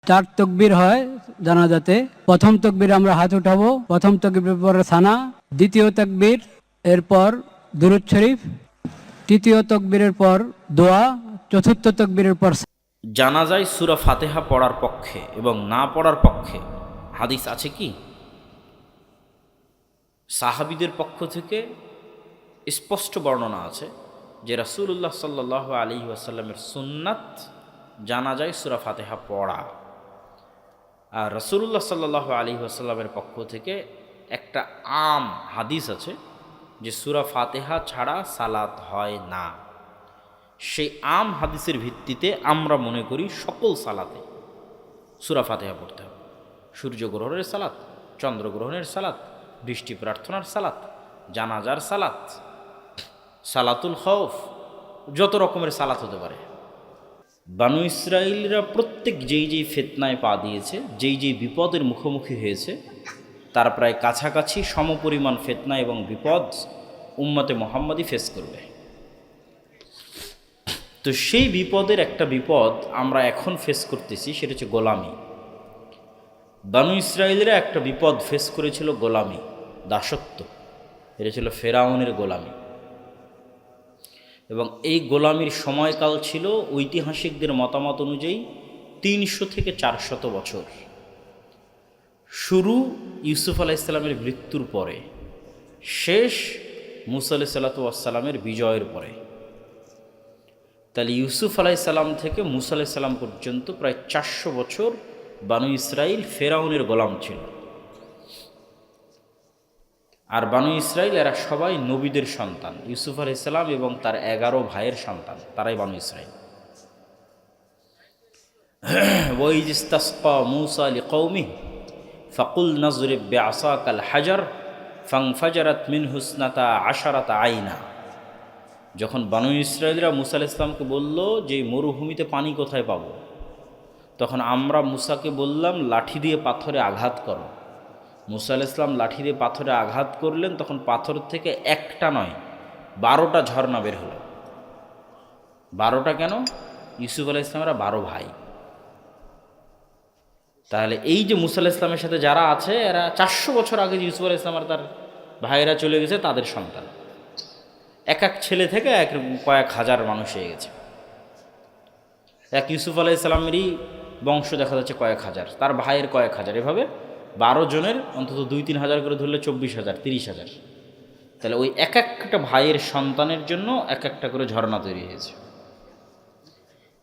4 তাকবীর হয় জানাজাতে। প্রথম তাকবীর আমরা হাত উঠাবো, প্রথম তাকবীরের পরে সানা, দ্বিতীয় তাকবীর এরপর দুরূদ শরীফ, তৃতীয় তাকবীরের পর দোয়া, চতুর্থ তাকবীরের পর। জানাজায় সূরা ফাতিহা পড়ার পক্ষে এবং না পড়ার পক্ষে হাদিস আছে কি? সাহাবীদের পক্ষ থেকে স্পষ্ট বর্ণনা আছে যে রাসূলুল্লাহ সাল্লাল্লাহু আলাইহি ওয়াসাল্লামের সুন্নাত জানাজায় সূরা ফাতিহা পড়া। আর রাসূলুল্লাহ সাল্লাল্লাহু আলাইহি ওয়াসাল্লামের পক্ষ থেকে একটা আম হাদিস আছে যে সূরা ফাতিহা ছাড়া সালাত হয় না। সেই আম হাদিসের ভিত্তিতে আমরা মনে করি সকল সালাতে সূরা ফাতিহা পড়তে হবে। সূর্যগ্রহণের সালাত, চন্দ্রগ্রহণের সালাত, বৃষ্টি প্রার্থনার সালাত, জানাজার সালাত, সালাতুল খৌফ, যত রকমের সালাত হতে পারে। বানু ইসরাইলরা প্রত্যেক যেই ফিতনায় পা দিয়েছে, যেই বিপদের মুখোমুখি হয়েছে, তার প্রায় কাছাকাছি সমপরিমাণ ফিতনা এবং বিপদ উম্মতে মুহাম্মাদি ফেস করবে। তো সেই বিপদের একটা বিপদ আমরা এখন ফেস করতেছি, সেটা হচ্ছে গোলামি। বানু ইসরাইলরা একটা বিপদ ফেস করেছিল, গোলামি, দাসত্ব। এটা ছিল ফেরাউনের গোলামি। এবং এই গোলামির সময়কাল ছিল ঐতিহাসিকদের মতামত অনুযায়ী 300 থেকে 400 বছর। শুরু ইউসুফ আলাইহিসসালামের মৃত্যুর পরে, শেষ মূসা আলাইহিসসালাতু ওয়াসসালামের বিজয়ের পরে। তাহলে ইউসুফ আলাইহিসসালাম থেকে মূসা আলাইহিসসালাম পর্যন্ত প্রায় 400 বছর বানু ইসরাইল ফেরাউনের গোলাম ছিল। আর বানু ইসরাইল এরা সবাই নবীদের সন্তান, ইউসুফ আলাইহিসসালাম এবং তার 11 ভাইয়ের সন্তান, তারাই বানু ইসরাইল। ওয়াইয ইসতাসকা মূসা লিকওমিহি ফাকুলনা যরিব বিআসাকাল হাজার ফানফাজারাত মিনহু ইসনাতা আশারাতা আইনা। যখন বানু ইসরাইলরা মূসা আলাইহিস সালামকে বলল যে মরুভূমিতে পানি কোথায় পাবো, তখন আমরা মূসাকে বললাম লাঠি দিয়ে পাথরে আঘাত করো। মূসা আলাইহিস সালাম লাঠি দিয়ে পাথরে আঘাত করলেন, তখন পাথর থেকে একটা নয় 12টা ঝর্ণা বের হলো। 12টা কেন? ইউসুফ আলাইহিস সালামেরা 12 ভাই। তাহলে এই যে মূসা আলাইহিস সালামের সাথে যারা আছে, এরা 400 বছর আগে যে ইউসুফ আলাইহিস সালাম আর তার ভাইয়েরা চলে গেছে, তাদের সন্তান। এক এক ছেলে থেকে কয়েক হাজার মানুষ হয়ে গেছে। এক ইউসুফ আলাইহিস সালামেরই বংশ দেখা যাচ্ছে কয়েক হাজার, তার ভাইয়ের কয়েক হাজার, এভাবে 12 জনের অন্তত 2-3 হাজার করে ধরলে 24,000, 30,000। তাহলে ওই এক একটা ভাইয়ের সন্তানের জন্য এক একটা করে ঝর্ণা তৈরি হয়েছে।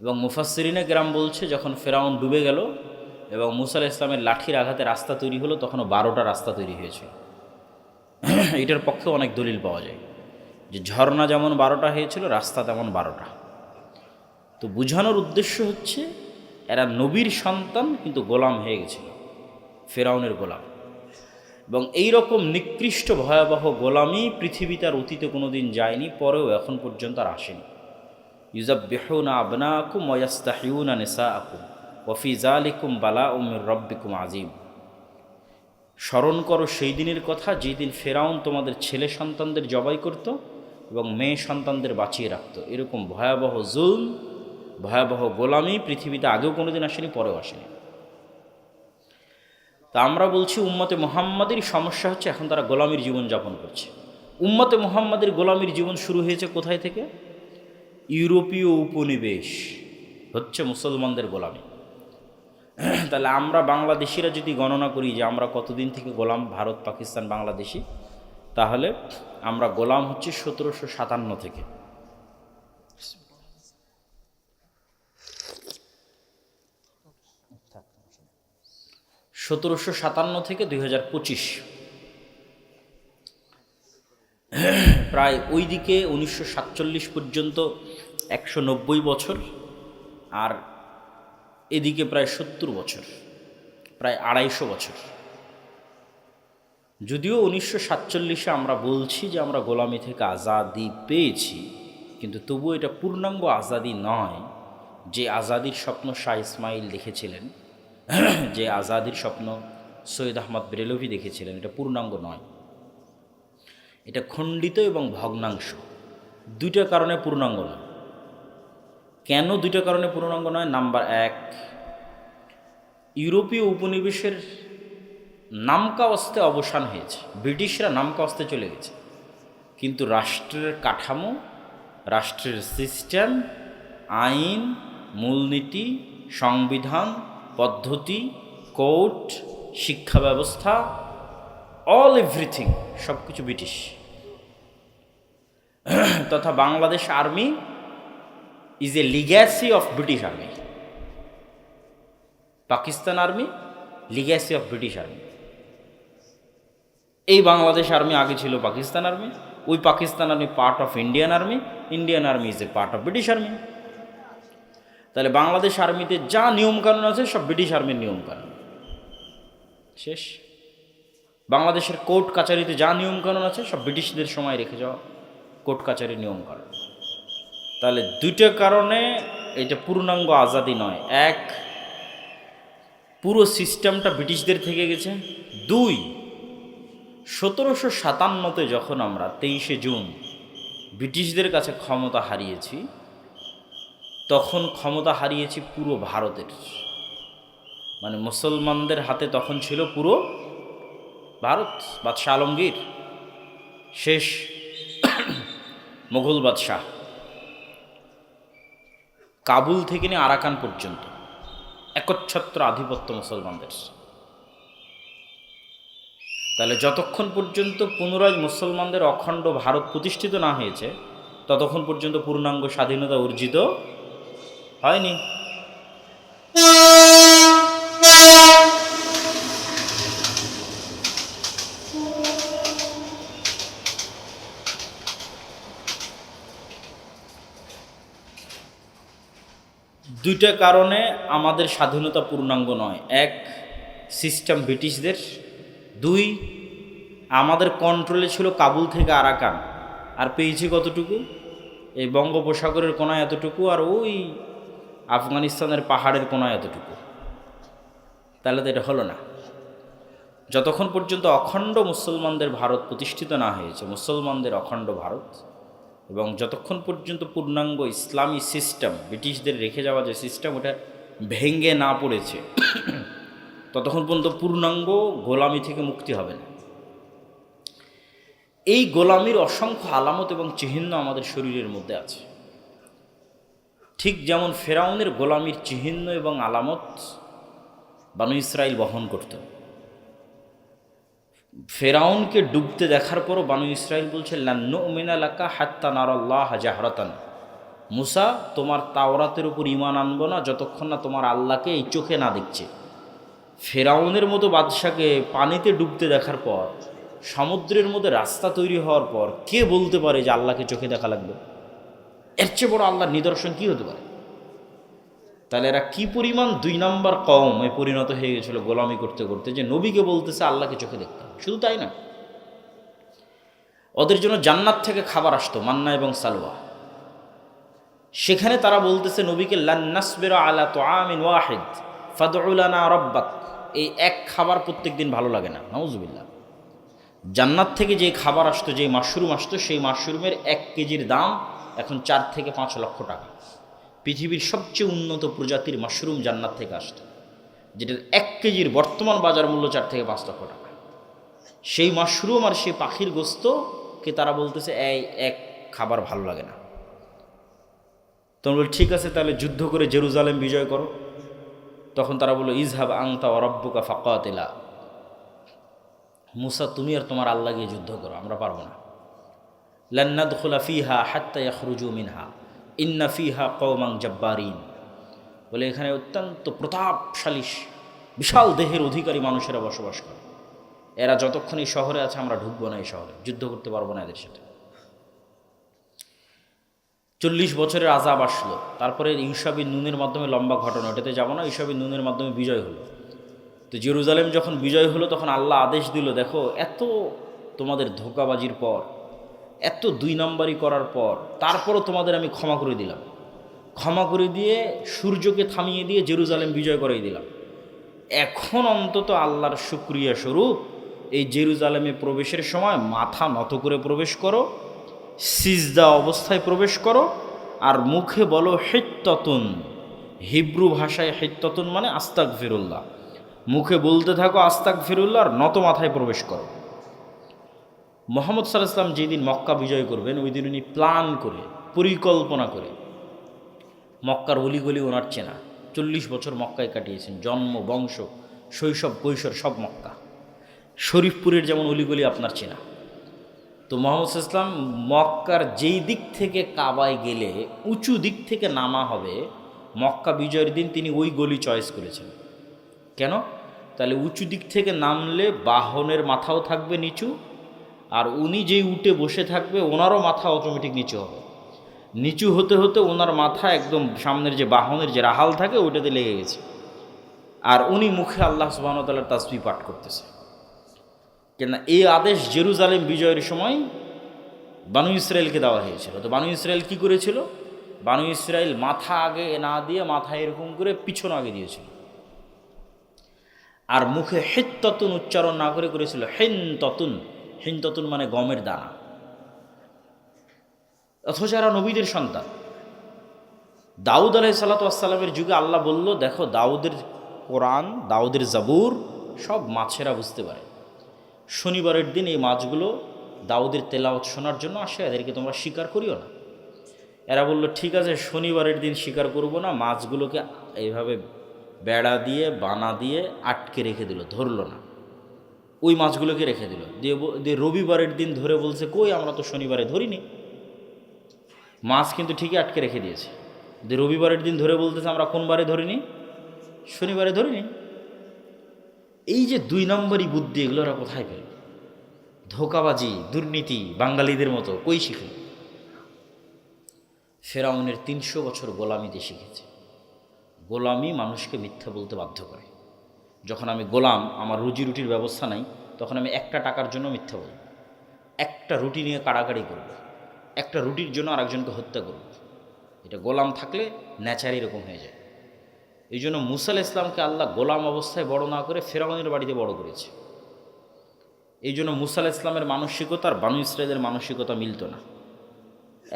এবং মুফাসসিরিনে কেরাম বলছে, যখন ফেরাউন ডুবে গেল এবং মূসা আলাইহিস সালামের লাঠির আঘাতে রাস্তা তৈরি হলো, তখনও 12টা রাস্তা তৈরি হয়েছে। এটার পক্ষে অনেক দলিল পাওয়া যায় যে ঝর্ণা যেমন 12টা হয়েছিল, রাস্তা তেমন 12টা। তো বোঝানোর উদ্দেশ্য হচ্ছে এরা নবীর সন্তান কিন্তু গোলাম হয়ে গেছিল, ফেরাউনের গোলাম। এবং এই রকম নিকৃষ্ট ভয়াবহ গোলামি পৃথিবীতে আর অতীতে কোনো দিন যায়নি, পরেও এখন পর্যন্ত আর আসেনি। ইউযাব্বিহুনা আবনাকুম ওয়া ইস্তাহইউনা নিসাআকুম ওয়া ফি যালিকুম বালাউম মির রাব্বিকুম আযীম। স্মরণ করো সেই দিনের কথা, যেই দিন ফেরাউন তোমাদের ছেলে সন্তানদের জবাই করত এবং মেয়ে সন্তানদের বাঁচিয়ে রাখত। এরকম ভয়াবহ জুলম, ভয়াবহ গোলামি পৃথিবীতে আগেও কোনো দিন আসেনি, পরেও আসেনি। তা আমরা বলছি উম্মতে মুহাম্মাদের সমস্যা হচ্ছে এখন তারা গোলামির জীবন যাপন করছে। উম্মতে মুহাম্মাদের গোলামির জীবন শুরু হয়েছে কোথায় থেকে? ইউরোপীয় উপনিবেশ হচ্ছে মুসলমানদের গোলামি। তাহলে আমরা বাংলাদেশিরা যদি গণনা করি যে আমরা কতদিন থেকে গোলাম, ভারত, পাকিস্তান, বাংলাদেশি, তাহলে আমরা গোলাম হচ্ছে 1757 থেকে। 1757 থেকে 2025, প্রায় ওই দিকে 1947 পর্যন্ত 190 বছর, আর এদিকে প্রায় 70 বছর, প্রায় 250 বছর। যদিও 1947-এ আমরা বলছি যে আমরা গোলামি থেকে আজাদি পেয়েছি, কিন্তু তবুও এটা পূর্ণাঙ্গ আজাদি নয়। যে আজাদির স্বপ্ন শাহ ইসমাইল দেখেছিলেন, যে আজাদির স্বপ্ন সৈয়দ আহমদ বেরেলভি দেখেছিলেন, এটা পূর্ণাঙ্গ নয়, এটা খণ্ডিত এবং ভগ্নাংশ। দুইটা কারণে পূর্ণাঙ্গ নয়। কেন দুইটা কারণে পূর্ণাঙ্গ নয়? নাম্বার 1, ইউরোপীয় উপনিবেশের নামকা অস্তে অবসান হয়েছে, ব্রিটিশরা নামকা অস্তে চলে গেছে, কিন্তু রাষ্ট্রের কাঠামো, রাষ্ট্রের সিস্টেম, আইন, মূলনীতি, সংবিধান, পদ্ধতি, কোর্ট, শিক্ষা ব্যবস্থা, অল এভরিথিং সব কিছু ব্রিটিশ। তথা Bangladesh army is a legacy of British army. Pakistan army legacy of British army. এই বাংলাদেশ আর্মি আগে ছিল পাকিস্তান আর্মি, ওই Pakistan army part of Indian army, Indian army is a part of British army. তাহলে বাংলাদেশ আর্মিতে যা নিয়মকানুন আছে সব ব্রিটিশ আর্মির নিয়মকানুন। শেষ। বাংলাদেশের কোর্ট কাচারিতে যা নিয়মকানুন আছে সব ব্রিটিশদের সময় রেখে যাওয়া কোর্ট কাচারির নিয়মকানুন। তাহলে দুইটা কারণে এটা পূর্ণাঙ্গ আজাদি নয়। এক, পুরো সিস্টেমটা ব্রিটিশদের থেকে গেছে। দুই, 1757-তে যখন আমরা 23শে জুন ব্রিটিশদের কাছে ক্ষমতা হারিয়েছি, তখন ক্ষমতা হারিয়েছি পুরো ভারতের, মানে মুসলমানদের হাতে তখন ছিল পুরো ভারত। বাদশাহ আলমগীর শেষ মুঘল বাদশাহ, কাবুল থেকে নিয়ে আরাকান পর্যন্ত একচ্ছত্র আধিপত্য মুসলমানদের। তাহলে যতক্ষণ পর্যন্ত পুনরায় মুসলমানদের অখণ্ড ভারত প্রতিষ্ঠিত না হয়েছে, ততক্ষণ পর্যন্ত পূর্ণাঙ্গ স্বাধীনতা অর্জিত হয়নি। দুইটা কারণে আমাদের স্বাধীনতা পূর্ণাঙ্গ নয়। এক, সিস্টেম ব্রিটিশদের। দুই, আমাদের কন্ট্রোলে ছিল কাবুল থেকে আরাকান, আর পেয়েছি কতটুকু? এই বঙ্গোপসাগরের কোনায় এতটুকু, আর ওই আফগানিস্তানের পাহাড়ের কোনায় এতটুকু। তাহলে তো এটা হলো না। যতক্ষণ পর্যন্ত অখণ্ড মুসলমানদের ভারত প্রতিষ্ঠিত না হয়েছে, মুসলমানদের অখণ্ড ভারত, এবং যতক্ষণ পর্যন্ত পূর্ণাঙ্গ ইসলামী সিস্টেম, ব্রিটিশদের রেখে যাওয়া যে সিস্টেম, ওটা ভেঙে না পড়েছে, ততক্ষণ পর্যন্ত পূর্ণাঙ্গ গোলামি থেকে মুক্তি হবে না। এই গোলামির অসংখ্য আলামত এবং চিহ্ন আমাদের শরীরের মধ্যে আছে। ঠিক যেমন ফেরাউনের গোলামির চিহ্ন এবং আলামত বানু ইসরাইল বহন করত। ফেরাউনকে ডুবতে দেখার পরও বানু ইসরাইল বলছে, লা নুমিনা লাকা হাত্তা নারাল্লাহ জাহরাতান, মুসা তোমার তাওরাতের উপর ঈমান আনবো না যতক্ষণ না তোমার আল্লাহকে এই চোখে না দেখছে। ফেরাউনের মতো বাদশাকে পানিতে ডুবতে দেখার পর, সমুদ্রের মধ্যে রাস্তা তৈরি হওয়ার পর, কে বলতে পারে যে আল্লাহকে চোখে দেখা লাগবে? এর চেয়ে বড় আল্লাহর নিদর্শন কি হতে পারে? তাহলে এরা কি পরিমাণ 2 নম্বর কওমে পরিণত হয়ে গেছিল গোলামি করতে করতে, যে নবীকে বলতেছে আল্লাহকে চোখে দেখতে। শুধু তাই না, ওদের জন্য জান্নাত থেকে খাবার আসতো, মান্না এবং সালওয়া। সেখানে তারা বলতেছে নবীকে, লান নাসবিরা আলা তুআমিন ওয়াহিদ ফাদউ লানা রাব্বাক। এই এক খাবার প্রত্যেক দিন ভালো লাগে না, নাউজুবিল্লাহ। জান্নাত থেকে যে খাবার আসতো, যে মাশরুম আসতো, সেই মাশরুমের 1 কেজির দাম এখন 4 থেকে 5 লক্ষ টাকা। পৃথিবীর সবচেয়ে উন্নত প্রজাতির মাশরুম জান্নাত থেকে আসতো, যেটার 1 কেজির বর্তমান বাজার মূল্য 4 থেকে 5 লক্ষ টাকা। সেই মাশরুম আর সেই পাখির গোস্তকে তারা বলতেছে এই এক খাবার ভালো লাগে না। তোমরা বল ঠিক আছে, তাহলে যুদ্ধ করে জেরুজালেম বিজয় করো। তখন তারা বলল, ইজহাব আনতা ওয়া রাব্বুকা ফাকাতিলা, মুসা তুমি আর তোমার আল্লাহ গিয়ে যুদ্ধ করো, আমরা পারবো না। লান নাদখুলা ফিহা হাত্তা ইয়াখরুজু মিনহা ইন্না ফিহা কওমান জাব্বারিন। বলে এখানে অত্যন্ত প্রতাপশালী বিশাল দেহের অধিকারী মানুষেরা বসবাস করে, এরা যতক্ষণ এই শহরে আছে আমরা ঢুকবো না, এই শহরে যুদ্ধ করতে পারবো না এদের সাথে। 40 বছরের আযাব আসলো। তারপরে ইউশা বিন নুনের মাধ্যমে, লম্বা ঘটনা, ওটাতে যাবো না, ইউশা বিন নুনের মাধ্যমে বিজয় হলো। তো জেরুজালেম যখন বিজয় হলো, তখন আল্লাহ আদেশ দিল, দেখো এত তোমাদের ধোঁকাবাজির পর, এত 2 নম্বরই করার পর, তারপরও তোমাদের আমি ক্ষমা করে দিলাম। ক্ষমা করে দিয়ে সূর্যকে থামিয়ে দিয়ে জেরুজালেম বিজয় করিয়ে দিলাম। এখন অন্তত আল্লাহর শুকরিয়া স্বরূপ এই জেরুজালেমে প্রবেশের সময় মাথা নত করে প্রবেশ করো, সিজদা অবস্থায় প্রবেশ করো, আর মুখে বলো হিত্তাতুন। হিব্রু ভাষায় হিত্তাতুন মানে আস্তাগফিরুল্লাহ, মুখে বলতে থাকো আস্তাগফিরুল্লাহ, আর নত মাথায় প্রবেশ করো। মুহাম্মদ সাল্লাল্লাহু আলাইহি ওয়াসাল্লাম যেদিন মক্কা বিজয় করবেন, ওই দিন উনি প্ল্যান করে, পরিকল্পনা করে, মক্কার অলিগলি ওনার চেনা, 40 বছর মক্কায় কাটিয়েছেন, জন্ম, বংশ, শৈশব, কৈশোর সব মক্কা। শরীফপুরের যেমন অলিগলি আপনার চেনা। তো মুহাম্মদ সাল্লাল্লাহু আলাইহি ওয়াসাল্লাম মক্কার যেই দিক থেকে কাবায় গেলে উঁচু দিক থেকে নামা হবে, মক্কা বিজয়ের দিন তিনি ওই গলি চয়েস করেছেন। কেন? তাহলে উঁচু দিক থেকে নামলে বাহনের মাথাও থাকবে নিচু, আর উনি যেই উঠে বসে থাকবে ওনারও মাথা অটোমেটিক নিচু হবে। নিচু হতে হতে ওনার মাথা একদম সামনের যে বাহনের যে রাহাল থাকে ওইটাতে লেগে গেছে, আর উনি মুখে আল্লাহ সুবহানাহু ওয়া তাআলার তাসবিহ পাঠ করতেছে। কেন? এই আদেশ জেরুজালেম বিজয়ের সময় বানু ইসরায়েলকে দেওয়া হয়েছিল। তো বানু ইসরায়েল কি করেছিল? বানু ইসরায়েল মাথা আগে না দিয়ে মাথা এরকম করে পিছন আগে দিয়েছিল, আর মুখে হিত্ততুন উচ্চারণ না করে করেছিল হিনততুন। হিনততুন মানে গমের দানা। অথচ এরা নবীদের সন্তান। দাউদ আলাইহিস সালাতু ওয়াস সালামের যুগে আল্লাহ বলল, দেখো দাউদের কোরআন, দাউদের জাবুর সব মাছেরা বুঝতে পারে। শনিবারের দিন এই মাছগুলো দাউদের তেলাওয়াত শোনার জন্য আসে, এদেরকে তোমরা শিকার করিও না। এরা বলল, ঠিক আছে, শনিবারের দিন শিকার করব না। মাছগুলোকে এইভাবে বেড়া দিয়ে বানা দিয়ে আটকে রেখে দিল, ধরলো না। ওই মাছগুলোকে রেখে দিল, দিয়ে রবিবারের দিন ধরে বলছে, কই আমরা তো শনিবারে ধরিনি। মাছ কিন্তু ঠিকই আটকে রেখে দিয়েছে। দিয়ে রবিবারের দিন ধরে বলতেছে, আমরা কোন বারে ধরিনি? শনিবারে ধরিনি। এই যে 2 নম্বরই বুদ্ধি, এগুলো ওরা কোথায় পেল? ধোঁকাবাজি, দুর্নীতি, বাঙালিদের মতো কই শিখল? ফেরাউনের 300 বছর গোলামিতে শিখেছে। গোলামি মানুষকে মিথ্যা বলতে বাধ্য করে। যখন আমি গোলাম, আমার রুজি রুটির ব্যবস্থা নাই, তখন আমি একটা টাকার জন্য মিথ্যা বলব, একটা রুটি নিয়ে কাড়াকাড়ি করব, একটা রুটির জন্য আরেকজনকে হত্যা করব। এটা গোলাম থাকলে ন্যাচার এরকম হয়ে যায়। এই জন্য মুসা আলাইহিস সালামকে আল্লাহ গোলাম অবস্থায় বড় না করে ফেরাউনের বাড়িতে বড় করেছে। এই জন্য মুসা আলাইহিস সালামের মানসিকতা আর বানু ইসরায়েলের মানসিকতা মিলত না।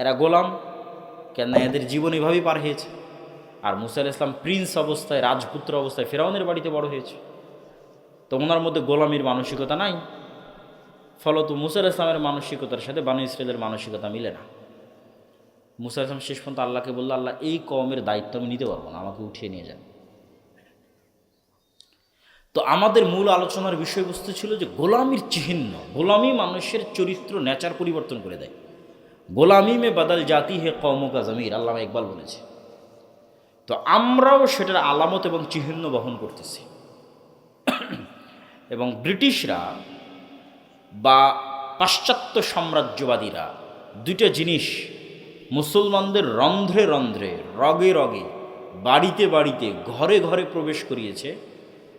এরা গোলাম, কেন এদের জীবন এভাবেই পার হয়েছে। আর মুসা আলাইহিস সালাম প্রিন্স অবস্থায়, রাজপুত্র অবস্থায় ফেরাউনের বাড়িতে বড় হয়েছে। তো ওনার মধ্যে গোলামির মানসিকতা নাই। ফলত মুসা আলাইহিস সালামের মানসিকতার সাথে বানু ইসরায়েলের মানসিকতা মিলে না। মুসা আলাইহিস সালাম শেষ পর্যন্ত আল্লাহকে বলল, আল্লাহ এই কওমের দায়িত্ব আমি নিতে পারবো না, আমাকে উঠিয়ে নিয়ে যান। তো আমাদের মূল আলোচনার বিষয়বস্তু ছিল যে গোলামির চিহ্ন। গোলামি মানুষের চরিত্র, নেচার পরিবর্তন করে দেয়। গোলামি মে বদল জাতি হে কওমকা জমির, আল্লামা ইকবাল বলেছে। তো আমরাও সেটার আলামত এবং চিহ্ন বহন করতেছি। এবং ব্রিটিশরা বা পাশ্চাত্য সাম্রাজ্যবাদীরা 2টা জিনিস মুসলমানদের রন্ধ্রে রন্ধ্রে, রগে রগে, বাড়িতে বাড়িতে, ঘরে ঘরে প্রবেশ করিয়েছে,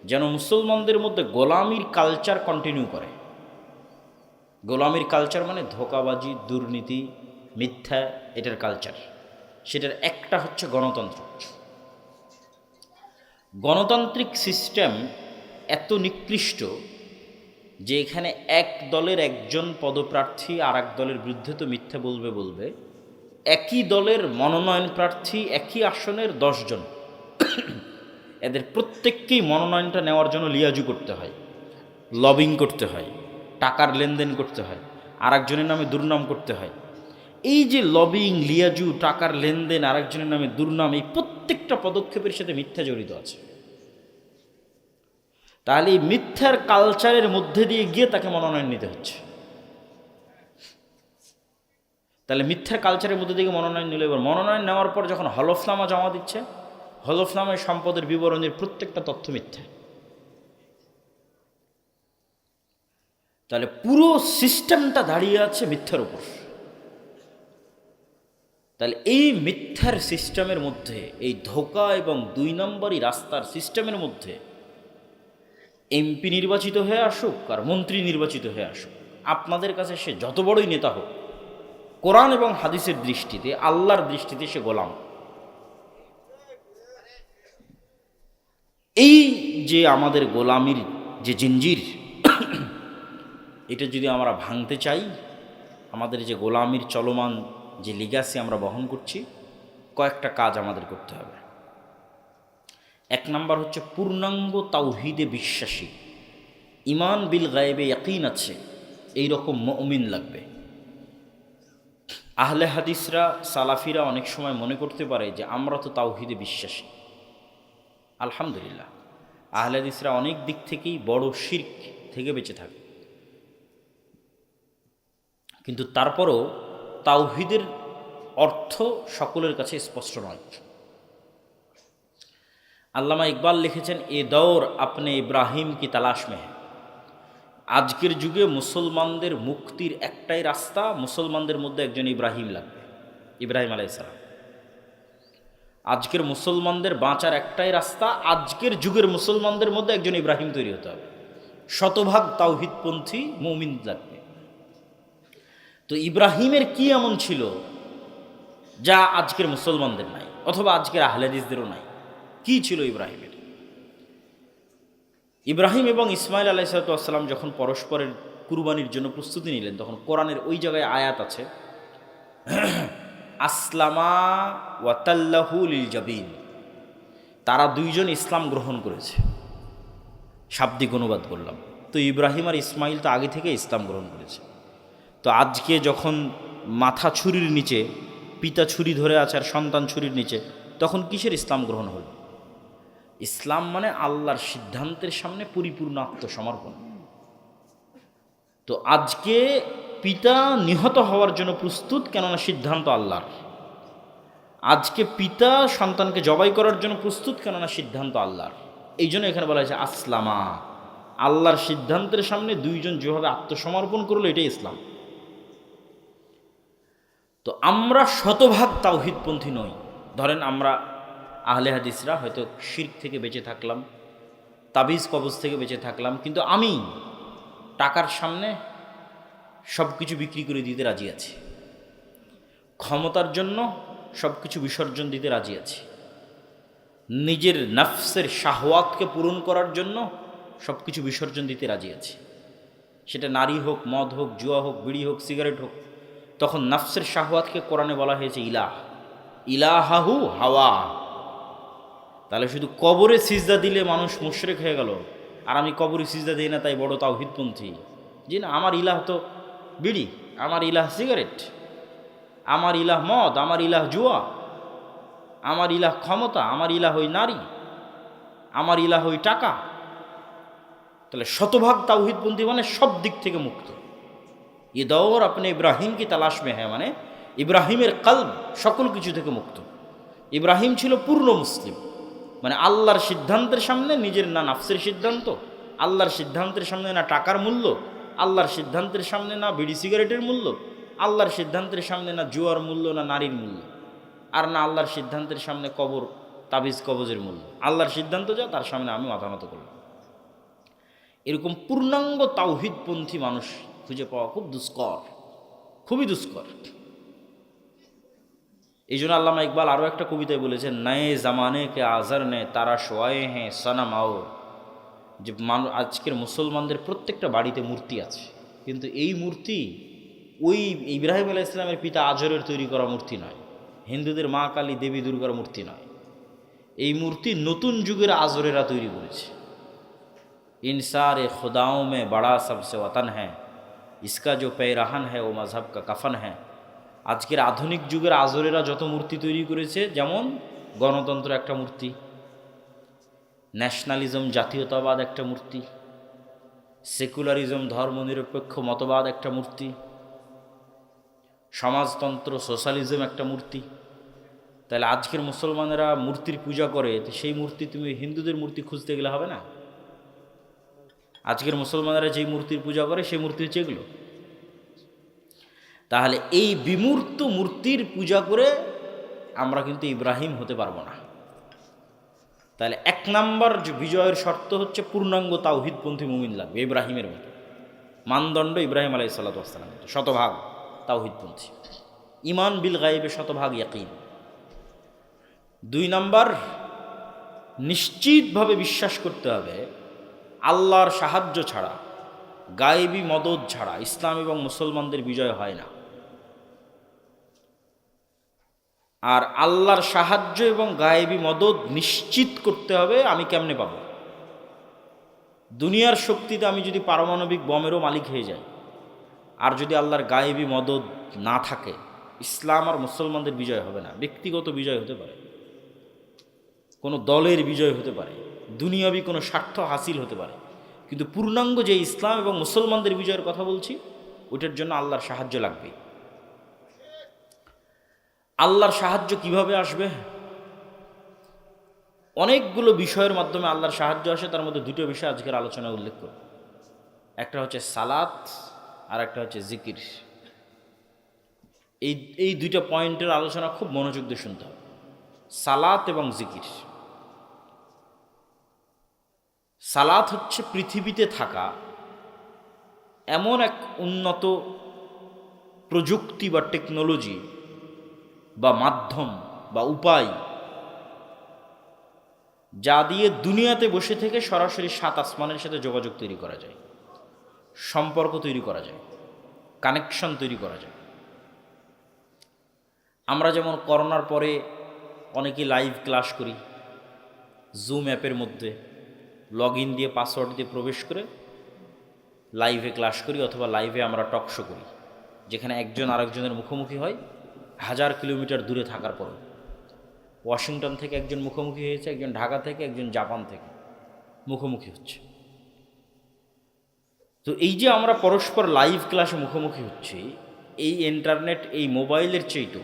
যেন মুসলমানদের মধ্যে গোলামির কালচার কন্টিনিউ করে। গোলামির কালচার মানে ধোঁকাবাজি, দুর্নীতি, মিথ্যা, এটার কালচার। সেটার একটা হচ্ছে গণতন্ত্র। গণতান্ত্রিক সিস্টেম এত নিকৃষ্ট যে এখানে এক দলের একজন পদপ্রার্থী আর এক দলের বিরুদ্ধে তো মিথ্যা বলবে, একই দলের মনোনয়ন প্রার্থী একই আসনের 10 জন, এদের প্রত্যেককেই মনোনয়নটা নেওয়ার জন্য লিয়াজু করতে হয়, লবিং করতে হয়, টাকার লেনদেন করতে হয়, আর একজনের নামে দুর্নাম করতে হয়। এই যে লবিং, লিয়াজু, টাকার লেনদেন, আরেকজনের নামে দুর্নাম, এই প্রত্যেকটা পদক্ষেপের সাথে মিথ্যা জড়িত আছে। তাহলে এই মিথ্যার কালচারের মধ্যে দিয়ে গিয়ে তাকে মনোনয়ন নিতে হচ্ছে। তাহলে মিথ্যার কালচারের মধ্যে দিয়ে মনোনয়ন নিলে, এবার মনোনয়ন নেওয়ার পর যখন হলফনামা জমা দিচ্ছে, হলফনামায় সম্পদের বিবরণীর প্রত্যেকটা তথ্য মিথ্যা। তাহলে পুরো সিস্টেমটা দাঁড়িয়ে আছে মিথ্যার উপর। তাহলে এই মিথ্যার সিস্টেমের মধ্যে, এই ধোঁকা এবং 2 নম্বরই রাস্তার সিস্টেমের মধ্যে এমপি নির্বাচিত হয়ে আসুক আর মন্ত্রী নির্বাচিত হয়ে আসুক, আপনাদের কাছে সে যত বড়ই নেতা হোক, কোরআন এবং হাদিসের দৃষ্টিতে, আল্লাহর দৃষ্টিতে সে গোলাম। এই যে আমাদের গোলামির যে জিঞ্জির, এটা যদি আমরা ভাঙতে চাই, আমাদের যে গোলামির চলমান যে লিগাসি আমরা বহন করছি, কয়েকটা কাজ আমাদের করতে হবে। এক নাম্বার হচ্ছে পূর্ণাঙ্গ তাওহীদে বিশ্বাসী, ইমান বিল গায়েবে ইয়াকিন আছে, এই রকম মুমিন লাগবে। আহলে হাদিসরা সালাফিরা অনেক সময় মনে করতে পারে যে আমরা তো তাওহীদে বিশ্বাসী। আলহামদুলিল্লাহ, আহলে হাদিসরা অনেক দিক থেকেই বড় শিরক থেকে বেঁচে থাকে, কিন্তু তারপরও তাওহীদের অর্থ সকলের কাছে স্পষ্ট নয়। আল্লামা ইকবাল লিখেছেন, এ দৌর আপনি ইব্রাহিম কি তালাশ মে হ্যাঁ। আজকের যুগে মুসলমানদের মুক্তির একটাই রাস্তা, মুসলমানদের মধ্যে একজন ইব্রাহিম লাগবে, ইব্রাহিম আলাইহিস সালাম। আজকের মুসলমানদের বাঁচার একটাই রাস্তা, আজকের যুগের মুসলমানদের মধ্যে একজন ইব্রাহিম তৈরি হতে হবে, শতভাগ তাওহীদপন্থী মুমিন লাগবে। তো ইব্রাহিমের কি এমন ছিল যা আজকের মুসলমানদের নাই, অথবা আজকের আহলে হাদিসদেরও নাই? কি ছিল ইব্রাহিমের? ইব্রাহিম এবং ইসমাইল আলাইহিসসালাম যখন পরস্পরের কুরবানির জন্য প্রস্তুতি নিলেন, তখন কোরআনের ওই জায়গায় আয়াত আছে, আসলামা ওয়াতাল্লাহু লিল জাবিন, তারা দুইজন ইসলাম গ্রহণ করেছে। শাব্দিক অনুবাদ করলাম। তো ইব্রাহিম আর ইসমাইল তো আগে থেকে ইসলাম গ্রহণ করেছে। তো আজকে যখন মাথা ছুরির নিচে, পিতা ছুরি ধরে আছে আর সন্তান ছুরির নিচে, তখন কিসের ইসলাম গ্রহণ হল? ইসলাম মানে আল্লাহর সিদ্ধান্তের সামনে পরিপূর্ণ আত্মসমর্পণ। তো আজকে পিতা নিহত হওয়ার জন্য প্রস্তুত, কেননা সিদ্ধান্ত আল্লাহর। আজকে পিতা সন্তানকে জবাই করার জন্য প্রস্তুত, কেননা সিদ্ধান্ত আল্লাহর। এই জন্য এখানে বলা হয়েছে আসলামা, আল্লাহর সিদ্ধান্তের সামনে দুইজন যেভাবে আত্মসমর্পণ করলো, এটাই ইসলাম। তো আমরা শতভাগ তাওহীদপন্থী নই। ধরেন আমরা আহলে হাদিসরা হয়তো শিরক থেকে বেঁচে থাকলাম, তাবিজ কবজ থেকে বেঁচে থাকলাম, কিন্তু আমি টাকার সামনে সব কিছু বিক্রি করে দিতে রাজি আছি, ক্ষমতার জন্য সব কিছু বিসর্জন দিতে রাজি আছি, নিজের নফসের শাহওয়াতকে পূরণ করার জন্য সব কিছু বিসর্জন দিতে রাজি আছি। সেটা নারী হোক, মদ হোক, জুয়া হোক, বিড়ি হোক, সিগারেট হোক। তখন নফসের শাহওয়াতকে কোরআনে বলা হয়েছে ইলাহ, ইলাহাহু হাওয়া। তাহলে শুধু কবরে সিজদা দিলে মানুষ মুশরিক হয়ে গেল, আর আমি কবরে সিজদা দিই না তাই বড় তাওহীদপন্থী? জি না, আমার ইলাহ তো বিড়ি, আমার ইলাহ সিগারেট, আমার ইলাহ মদ, আমার ইলাহ জুয়া, আমার ইলাহ ক্ষমতা, আমার ইলাহ ওই নারী, আমার ইলাহ ওই টাকা। তাহলে শতভাগ তাওহীদপন্থী মানে সব দিক থেকে মুক্ত। এ দৌর আপনি ইব্রাহিম কি তালাশ মে হ্যাঁ, মানে ইব্রাহিমের কলব সকল কিছু থেকে মুক্ত। ইব্রাহিম ছিল পূর্ণ মুসলিম, মানে আল্লাহর সিদ্ধান্তের সামনে নিজের না নাফসের সিদ্ধান্ত, আল্লাহর সিদ্ধান্তের সামনে না টাকার মূল্য, আল্লাহর সিদ্ধান্তের সামনে না বিড়ি সিগারেটের মূল্য, আল্লাহর সিদ্ধান্তের সামনে না জুয়ার মূল্য, না নারীর মূল্য, আর না আল্লাহর সিদ্ধান্তের সামনে কবর তাবিজ কবজের মূল্য। আল্লাহর সিদ্ধান্ত যা, তার সামনে আমি মাথা নত করলাম। এরকম পূর্ণাঙ্গ তাওহীদপন্থী মানুষ খুঁজে পাওয়া খুব দুষ্কর, খুবই দুষ্কর। এই জন্য আল্লামা ইকবাল আরও একটা কবিতায় বলেছেন, নয়ে জামানে কে আজর নে তারা শোয়ে হ্যাঁ সনম আও, যে আজকের মুসলমানদের প্রত্যেকটা বাড়িতে মূর্তি আছে, কিন্তু এই মূর্তি ওই ইব্রাহিম আলাইহিস সালামের পিতা আজরের তৈরি করা মূর্তি নয়, হিন্দুদের মা কালী দেবী দুর্গার মূর্তি নয়। এই মূর্তি নতুন যুগের আজরেরা তৈরি করেছে। ইনসারে খুদাও মে বড়া সবসে ওয়াতন হ্যাঁ, ইসকা जो पैराहन है वो मजहब का कफन है। আজকের আধুনিক যুগের আজরেরা যত মূর্তি তৈরি করেছে, যেমন গণতন্ত্র একটা মূর্তি, ন্যাশনালিজম জাতীয়তাবাদ একটা মূর্তি, সেকুলারিজম ধর্মনিরপেক্ষ মতবাদ একটা মূর্তি, সমাজতন্ত্র সোশ্যালিজম একটা মূর্তি। তাহলে আজকের মুসলমানেরা মূর্তির পূজা করে, তো সেই মূর্তি তুমি হিন্দুদের মূর্তি খুঁজতে গেলে হবে না। আজকের মুসলমানেরা যেই মূর্তির পূজা করে সেই মূর্তি হচ্ছে এগুলো। তাহলে এই বিমূর্ত মূর্তির পূজা করে আমরা কিন্তু ইব্রাহিম হতে পারবো না। তাহলে এক নাম্বার যে বিজয়ের শর্ত হচ্ছে পূর্ণাঙ্গ তাওহীদপন্থী মুমিন লাগবে, ইব্রাহিমের মতো। মানদণ্ড ইব্রাহিম আলাইহিস সালাতু ওয়াস সালাম, শতভাগ তাওহীদপন্থী, ইমান বিল গায়বে শতভাগ ইয়াকিন। 2 নাম্বার, নিশ্চিতভাবে বিশ্বাস করতে হবে আল্লাহর সাহায্য ছাড়া, গায়েবী মদদ ছাড়া ইসলাম এবং মুসলমানদের বিজয় হয় না। আর আল্লাহর সাহায্য এবং গায়েবী মদদ নিশ্চিত করতে হবে আমি কেমনে পাবো। দুনিয়ার শক্তিতে আমি যদি পারমাণবিক বমেরও মালিক হয়ে যাই, আর যদি আল্লাহর গায়েবী মদদ না থাকে, ইসলাম আর মুসলমানদের বিজয় হবে না। ব্যক্তিগত বিজয় হতে পারে, কোনো দলের বিজয় হতে পারে, দুনিয়াবী কোনো স্বার্থ হাসিল হতে পারে, কিন্তু পূর্ণাঙ্গ যে ইসলাম এবং মুসলমানদের বিজয়ের কথা বলছি, ওইটার জন্য আল্লাহর সাহায্য লাগবে। আল্লাহর সাহায্য কিভাবে আসবে? অনেকগুলো বিষয়ের মাধ্যমে আল্লাহর সাহায্য আসে, তার মধ্যে দুটো বিষয় আজকের আলোচনায় উল্লেখ করব। একটা হচ্ছে সালাত, আর একটা হচ্ছে জিকির। এই দুইটা পয়েন্টের আলোচনা খুব মনোযোগ দিয়ে শুনতে হবে, সালাত এবং জিকির। সালাত হচ্ছে পৃথিবীতে থাকা এমন এক উন্নত প্রযুক্তি বা টেকনোলজি বা মাধ্যম বা উপায়, যা দিয়ে দুনিয়াতে বসে থেকে সরাসরি সাত আসমানের সাথে যোগাযোগ তৈরি করা যায়, সম্পর্ক তৈরি করা যায়, কানেকশন তৈরি করা যায়। আমরা যেমন করোনার পরে অনেকেই লাইভ ক্লাস করি, জুম অ্যাপের মধ্যে লগ ইন দিয়ে পাসওয়ার্ড দিয়ে প্রবেশ করে লাইভে ক্লাস করি, অথবা লাইভে আমরা টক শো করি, যেখানে একজন আরেকজনের মুখোমুখি হয় 1000 কিলোমিটার দূরে থাকার পর। ওয়াশিংটন থেকে একজন মুখোমুখি হয়েছে, একজন ঢাকা থেকে, একজন জাপান থেকে মুখোমুখি হচ্ছে। তো এই যে আমরা পরস্পর লাইভ ক্লাসে মুখোমুখি হচ্ছি, এই ইন্টারনেট, এই মোবাইলের চেয়েও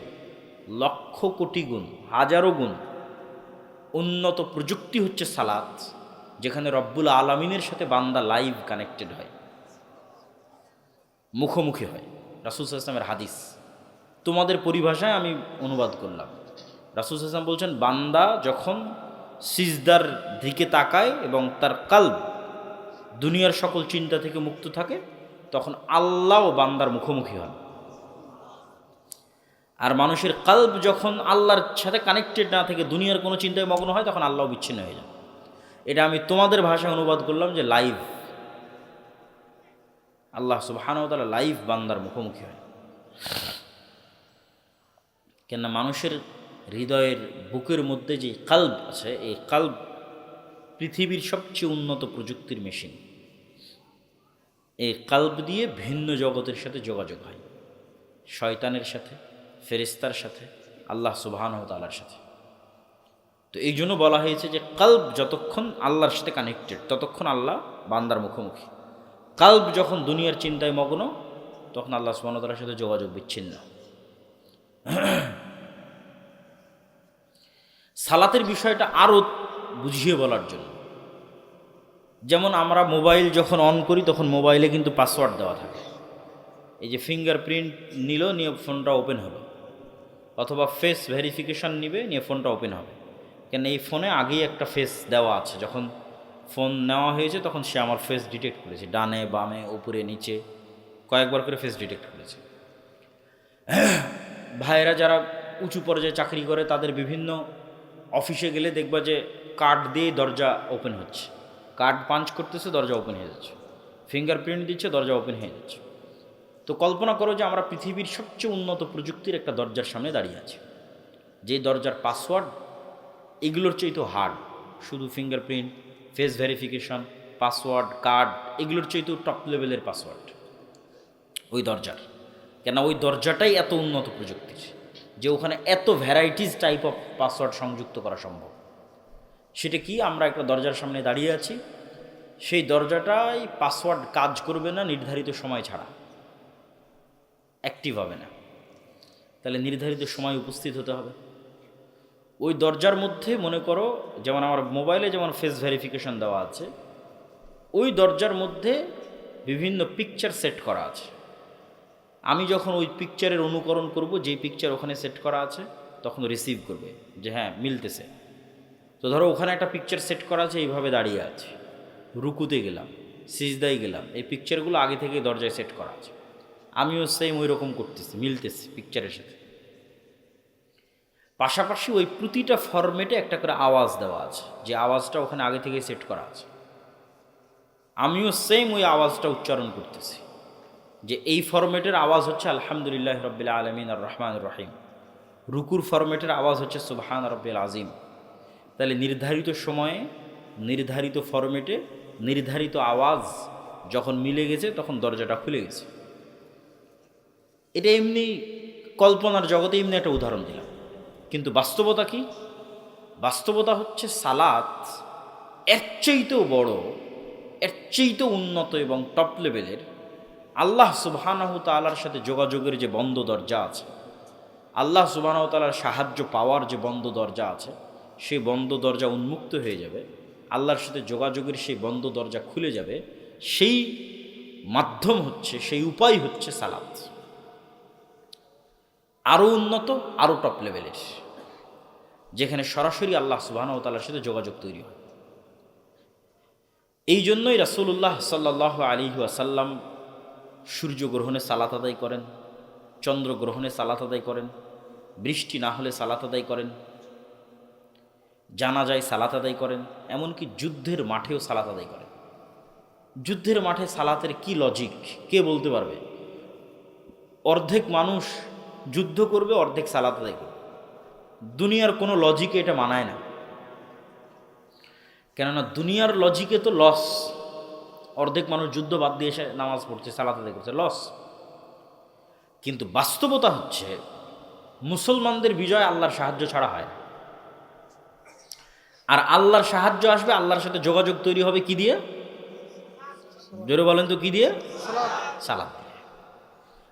লক্ষ কোটি গুণ, হাজারো গুণ উন্নত প্রযুক্তি হচ্ছে সালাত, যেখানে রব্বুল আলামিনের সাথে বান্দা লাইভ কানেক্টেড হয়, মুখোমুখি হয়। রাসূল সাল্লাল্লাহু আলাইহি ওয়াসাল্লামের হাদিস তোমাদের পরিভাষায় আমি অনুবাদ করলাম। রাসূল সাল্লাল্লাহু আলাইহি ওয়াসাল্লাম বলছেন, বান্দা যখন সিজদার দিকে তাকায় এবং তার কলব দুনিয়ার সকল চিন্তা থেকে মুক্ত থাকে, তখন আল্লাহ ও বান্দার মুখোমুখি হন। আর মানুষের কলব যখন আল্লাহর সাথে কানেক্টেড না থেকে দুনিয়ার কোনো চিন্তায় মগ্ন হয়, তখন আল্লাহ বিচ্ছিন্ন হয়ে যায়। এটা আমি তোমাদের ভাষায় অনুবাদ করলাম যে লাইভ, আল্লাহ সুবহানাহু ওয়া তাআলা লাইভ বান্দার মুখোমুখি হয়। কেননা মানুষের হৃদয়ের বুকের মধ্যে যে কলব আছে, এই কলব পৃথিবীর সবচেয়ে উন্নত প্রযুক্তির মেশিন। এই কলব দিয়ে ভিন্ন জগতের সাথে যোগাযোগ হয়, শয়তানের সাথে, ফেরেশতার সাথে, আল্লাহ সুবহানাহু ওয়া তাআলার সাথে। তো এই জন্য বলা হয়েছে যে কলব যতক্ষণ আল্লাহর সাথে কানেক্টেড, ততক্ষণ আল্লাহ বান্দার মুখোমুখি। কলব যখন দুনিয়ার চিন্তায় মগ্ন, তখন আল্লাহ সুবহানাহু ওয়া তাআলার সাথে যোগাযোগ বিচ্ছিন্ন। সালাতের বিষয়টা আরও বুঝিয়ে বলার জন্য, যেমন আমরা মোবাইল যখন অন করি, তখন মোবাইলে কিন্তু পাসওয়ার্ড দেওয়া থাকে। এই যে ফিঙ্গারপ্রিন্ট নিল, নিয়ে ফোনটা ওপেন হলো, অথবা ফেস ভেরিফিকেশন নিবে, নিয়ে ফোনটা ওপেন হবে। কেন এই ফোনে আগেই একটা ফেস দেওয়া আছে, যখন ফোন নেওয়া হয়েছে তখন সে আমার ফেস ডিটেক্ট করেছে, ডানে বামে উপরে নিচে কয়েকবার করে ফেস ডিটেক্ট করেছে। ভাইয়েরা যারা উঁচু পর্যায়ে চাকরি করে, তাদের বিভিন্ন অফিসে গেলে দেখবা যে কার্ড দিয়ে দরজা ওপেন হচ্ছে, কার্ড পাঞ্চ করতেছে, দরজা ওপেন হয়ে যাচ্ছে, ফিঙ্গারপ্রিন্ট দিচ্ছে, দরজা ওপেন হয়ে যাচ্ছে। তো কল্পনা করো যে আমরা পৃথিবীর সবচেয়ে উন্নত প্রযুক্তির একটা দরজার সামনে দাঁড়িয়ে আছি, যে দরজার পাসওয়ার্ড এগুলোর চেয়ে তো হার্ড। শুধু fingerprint, face verification, password, card, এগুলোর চেয়ে তো টপ লেভেলের পাসওয়ার্ড ওই দরজার। কেন ওই দরজাটাই এত উন্নত প্রযুক্তির যে ওখানে এত ভ্যারাইটিস টাইপ অফ পাসওয়ার্ড সংযুক্ত করা সম্ভব। সেটা কি, আমরা একটা দরজার সামনে দাঁড়িয়ে আছি, সেই দরজাটাই পাসওয়ার্ড কাজ করবে না নির্ধারিত সময় ছাড়া, অ্যাক্টিভ হবে না। তাহলে নির্ধারিত সময় উপস্থিত হতে হবে। ওই দরজার মধ্যে মনে করো, যেমন আমার মোবাইলে যেমন ফেস ভেরিফিকেশন দেওয়া আছে, ওই দরজার মধ্যে বিভিন্ন পিকচার সেট করা আছে। আমি যখন ওই পিকচারের অনুকরণ করব, যেই পিকচার ওখানে সেট করা আছে, তখন রিসিভ করবে যে হ্যাঁ মিলতেছে। তো ধরো ওখানে একটা পিকচার সেট করা আছে, এইভাবে দাঁড়িয়ে আছে, রুকুতে গেলাম, সিজদায় গেলাম, এই পিকচারগুলো আগে থেকে দরজায় সেট করা আছে, আমিও সেম ওই রকম করতেছি, মিলতেছি পিকচারের সাথে। পাশাপাশি ওই প্রতিটা ফরম্যাটে একটা করে আওয়াজ দেওয়া আছে, যে আওয়াজটা ওখানে আগে থেকে সেট করা আছে, আমিও সেম ওই আওয়াজটা উচ্চারণ করতেছি, যে এই ফরম্যাটের আওয়াজ হচ্ছে আলহামদুলিল্লাহ রাব্বিল আলামিন আর রহমানির রহিম। রুকুর ফরম্যাটের আওয়াজ হচ্ছে সুবহান রাব্বিল আজিম। তাহলে নির্ধারিত সময়ে, নির্ধারিত ফরম্যাটে, নির্ধারিত আওয়াজ যখন মিলে গেছে তখন দরজাটা খুলে গেছে। এটা এমনি কল্পনার জগতে এমনি একটা উদাহরণ দিলাম, কিন্তু বাস্তবতা কি? বাস্তবতা হচ্ছে সালাত এর চাইতেও বড়, এর চাইতেও উন্নত এবং টপ লেভেলের আল্লাহ সুবহানাহু তাআলার সাথে যোগাযোগের যে বন্ধ দরজা আছে, আল্লাহ সুবহানাহু তাআলার সাহায্য পাওয়ার যে বন্ধ দরজা আছে, সেই বন্ধ দরজা উন্মুক্ত হয়ে যাবে, আল্লাহর সাথে যোগাযোগের সেই বন্ধ দরজা খুলে যাবে। সেই মাধ্যম হচ্ছে, সেই উপায় হচ্ছে সালাত। আরও উন্নত, আরও টপ লেভেলের, যেখানে সরাসরি আল্লাহ সুবহানাহু তাআলার সাথে যোগাযোগ তৈরি হয়। এই জন্যই রাসূলুল্লাহ সাল্লাল্লাহু আলাইহি ওয়াসাল্লাম সূর্যগ্রহণে সালাত আদায় করেন, চন্দ্রগ্রহণে সালাত আদায় করেন, বৃষ্টি না হলে সালাত আদায় করেন, জানাজায় সালাত আদায় করেন, এমনকি যুদ্ধের মাঠেও সালাত আদায় করেন। যুদ্ধের মাঠে সালাতের কি লজিক কে বলতে পারবে? অর্ধেক মানুষ যুদ্ধ করবে, অর্ধেক সালাত আদায় করবে। দুনিয়ার কোনো লজিকে এটা মানায় না, কেননা দুনিয়ার লজিকে তো লস। অর্ধেক মানুষ যুদ্ধ বাদ দিয়ে এসে নামাজ পড়ছে, সালাত আদায় করছে, লস। কিন্তু বাস্তবতা হচ্ছে মুসলমানদের বিজয় আল্লাহর সাহায্য ছাড়া হয় না। আর আল্লাহর সাহায্য আসবে, আল্লাহর সাথে যোগাযোগ তৈরি হবে কি দিয়ে? জোরে বলেন তো কি দিয়ে? সালাত দিয়ে।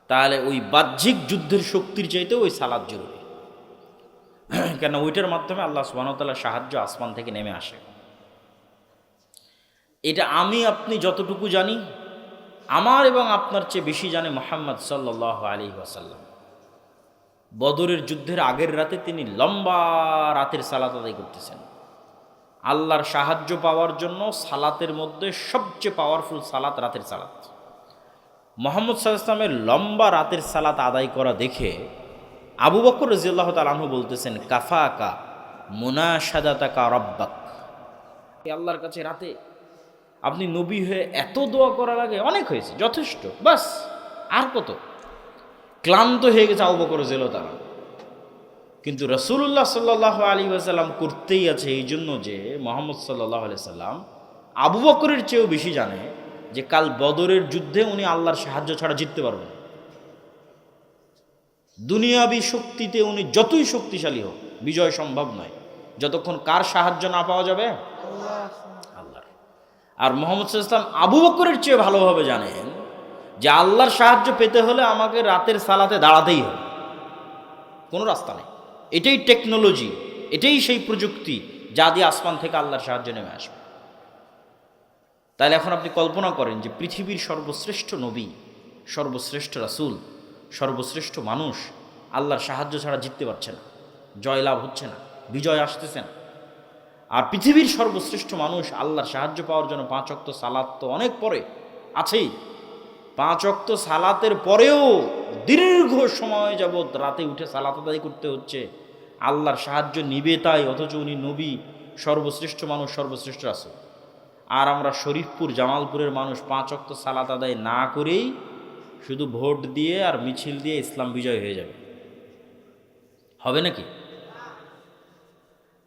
তাহলে ওই বাহ্যিক যুদ্ধের শক্তির চাইতে ওই সালাত জরুরি, কেন ওইটার মাধ্যমে আল্লাহ সুবহানাহু ওয়া তাআলার সাহায্য আসমান থেকে নেমে আসে। এটা আমি আপনি যতটুকু জানি, আমার এবং আপনার চেয়ে বেশি জানে মুহাম্মদ সাল্লাল্লাহু আলাইহি ওয়াসাল্লাম। বদরের যুদ্ধের আগের রাতে তিনি লম্বা রাতের সালাত আদায় করতেছেন। আল্লাহর সাহায্য পাওয়ার জন্য সালাতের মধ্যে সবচেয়ে পাওয়ারফুল সালাত রাতের সালাত। মুহাম্মদ সাল্লাল্লাহু আলাইহি ওয়াসাল্লামের লম্বা রাতের সালাত আদায় করা দেখে আবু বকর রাদিয়াল্লাহু তাআলা আনহু বলতেছেন, কাফাকা মুনাশাদাতাকা রাব্বাক। আল্লাহর কাছে রাতে আপনি নবী হয়ে এত দোয়া করা লাগে, অনেক হয়েছে, যথেষ্ট, বাস আর কত? ক্লান্ত হয়ে গেছে আবু বকর রাদিয়াল্লাহু তাআলা। কিন্তু রাসূলুল্লাহ সাল্লাল্লাহু আলাইহি ওয়াসাল্লাম করতেই আছে, এই জন্য যে মুহাম্মদ সাল্লাল্লাহু আলাইহি সাল্লাম আবু বকরের চেয়েও বেশি জানে যে কাল বদরের যুদ্ধে উনি আল্লাহর সাহায্য ছাড়া জিততে পারবেন। দুনিয়াবী শক্তিতে উনি যতই শক্তিশালী হোক, বিজয় সম্ভব নয় যতক্ষণ কার সাহায্য না পাওয়া যাবে? আল্লাহর। আর মুহাম্মদ সাল্লাল্লাহু আলাইহি ওয়াসাল্লাম আবু বকরের চেয়ে ভালোভাবে জানেন যে আল্লাহর সাহায্য পেতে হলে আমাকে রাতের সালাতে দাঁড়াতেই হবে, কোনো রাস্তা নেই। এটাই টেকনোলজি, এটাই সেই প্রযুক্তি যা দিয়ে আসমান থেকে আল্লাহর সাহায্য নেমে আসবে। তাহলে এখন আপনি কল্পনা করেন যে পৃথিবীর সর্বশ্রেষ্ঠ নবী, সর্বশ্রেষ্ঠ রাসূল, সর্বশ্রেষ্ঠ মানুষ আল্লাহর সাহায্য ছাড়া জিততে পারছে না, জয়লাভ হচ্ছে না, বিজয় আসতেছে না। আর পৃথিবীর সর্বশ্রেষ্ঠ মানুষ আল্লাহর সাহায্য পাওয়ার জন্য 5 ওয়াক্ত সালাত তো অনেক পরে আছেই, 5 ওয়াক্ত সালাতের পরেও দীর্ঘ সময় যাবৎ রাতে উঠে সালাত আদায় করতে হচ্ছে, আল্লাহর সাহায্য নিবে তাই, অথচ উনি নবী, সর্বশ্রেষ্ঠ মানুষ, সর্বশ্রেষ্ঠ রাসূল। আর আমরা শরীফপুর জামালপুরের মানুষ 5 ওয়াক্ত সালাত আদায় না করেই শুধু ভোট দিয়ে আর মিছিল দিয়ে ইসলাম বিজয় হয়ে যাবে, হবে নাকি?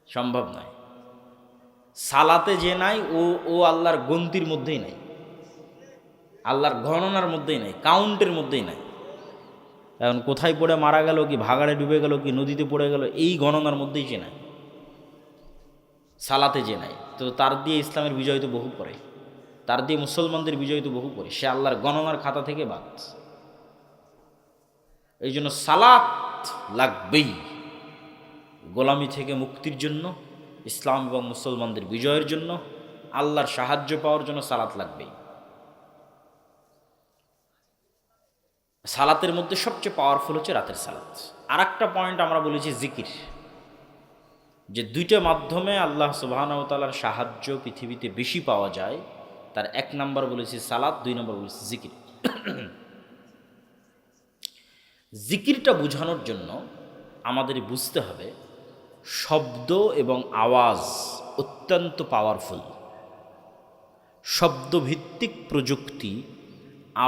সম্ভব নয়। সালাতে যে নাই ও আল্লাহর গন্তির মধ্যেই নাই, আল্লাহর গণনার মধ্যেই নাই, কাউন্টের মধ্যেই নাই। এখন কোথায় পড়ে মারা গেল, কি ভাগাড়ে ডুবে গেল, কি নদীতে পড়ে গেল, এই গণনার মধ্যেই যে নাই, সালাতে যে নাই। তো তার দিয়ে ইসলামের বিজয় তো বহু পরে, তার দিয়ে মুসলমানদের বিজয় তো বহু পরে, সে আল্লাহর গণনার খাতা থেকে বাদ। এই জন্য সালাত লাগবেই, গোলামি থেকে মুক্তির জন্য, ইসলাম এবং মুসলমানদের বিজয়ের জন্য, আল্লাহর সাহায্য পাওয়ার জন্য সালাত লাগবেই। সালাতের মধ্যে সবচেয়ে পাওয়ারফুল হচ্ছে রাতের সালাত। আর একটা পয়েন্ট আমরা বলেছি জিকির, যে দুইটা মাধ্যমে আল্লাহ সুবহানাহু ওয়া তাআলার সাহায্য পৃথিবীতে বেশি পাওয়া যায়। তার 1 নম্বর বলেছি সালাত, 2 নম্বর বলেছি জিকির। জিকিরটা বোঝানোর জন্য আমাদের বুঝতে হবে শব্দ এবং আওয়াজ অত্যন্ত পাওয়ারফুল। শব্দভিত্তিক প্রযুক্তি,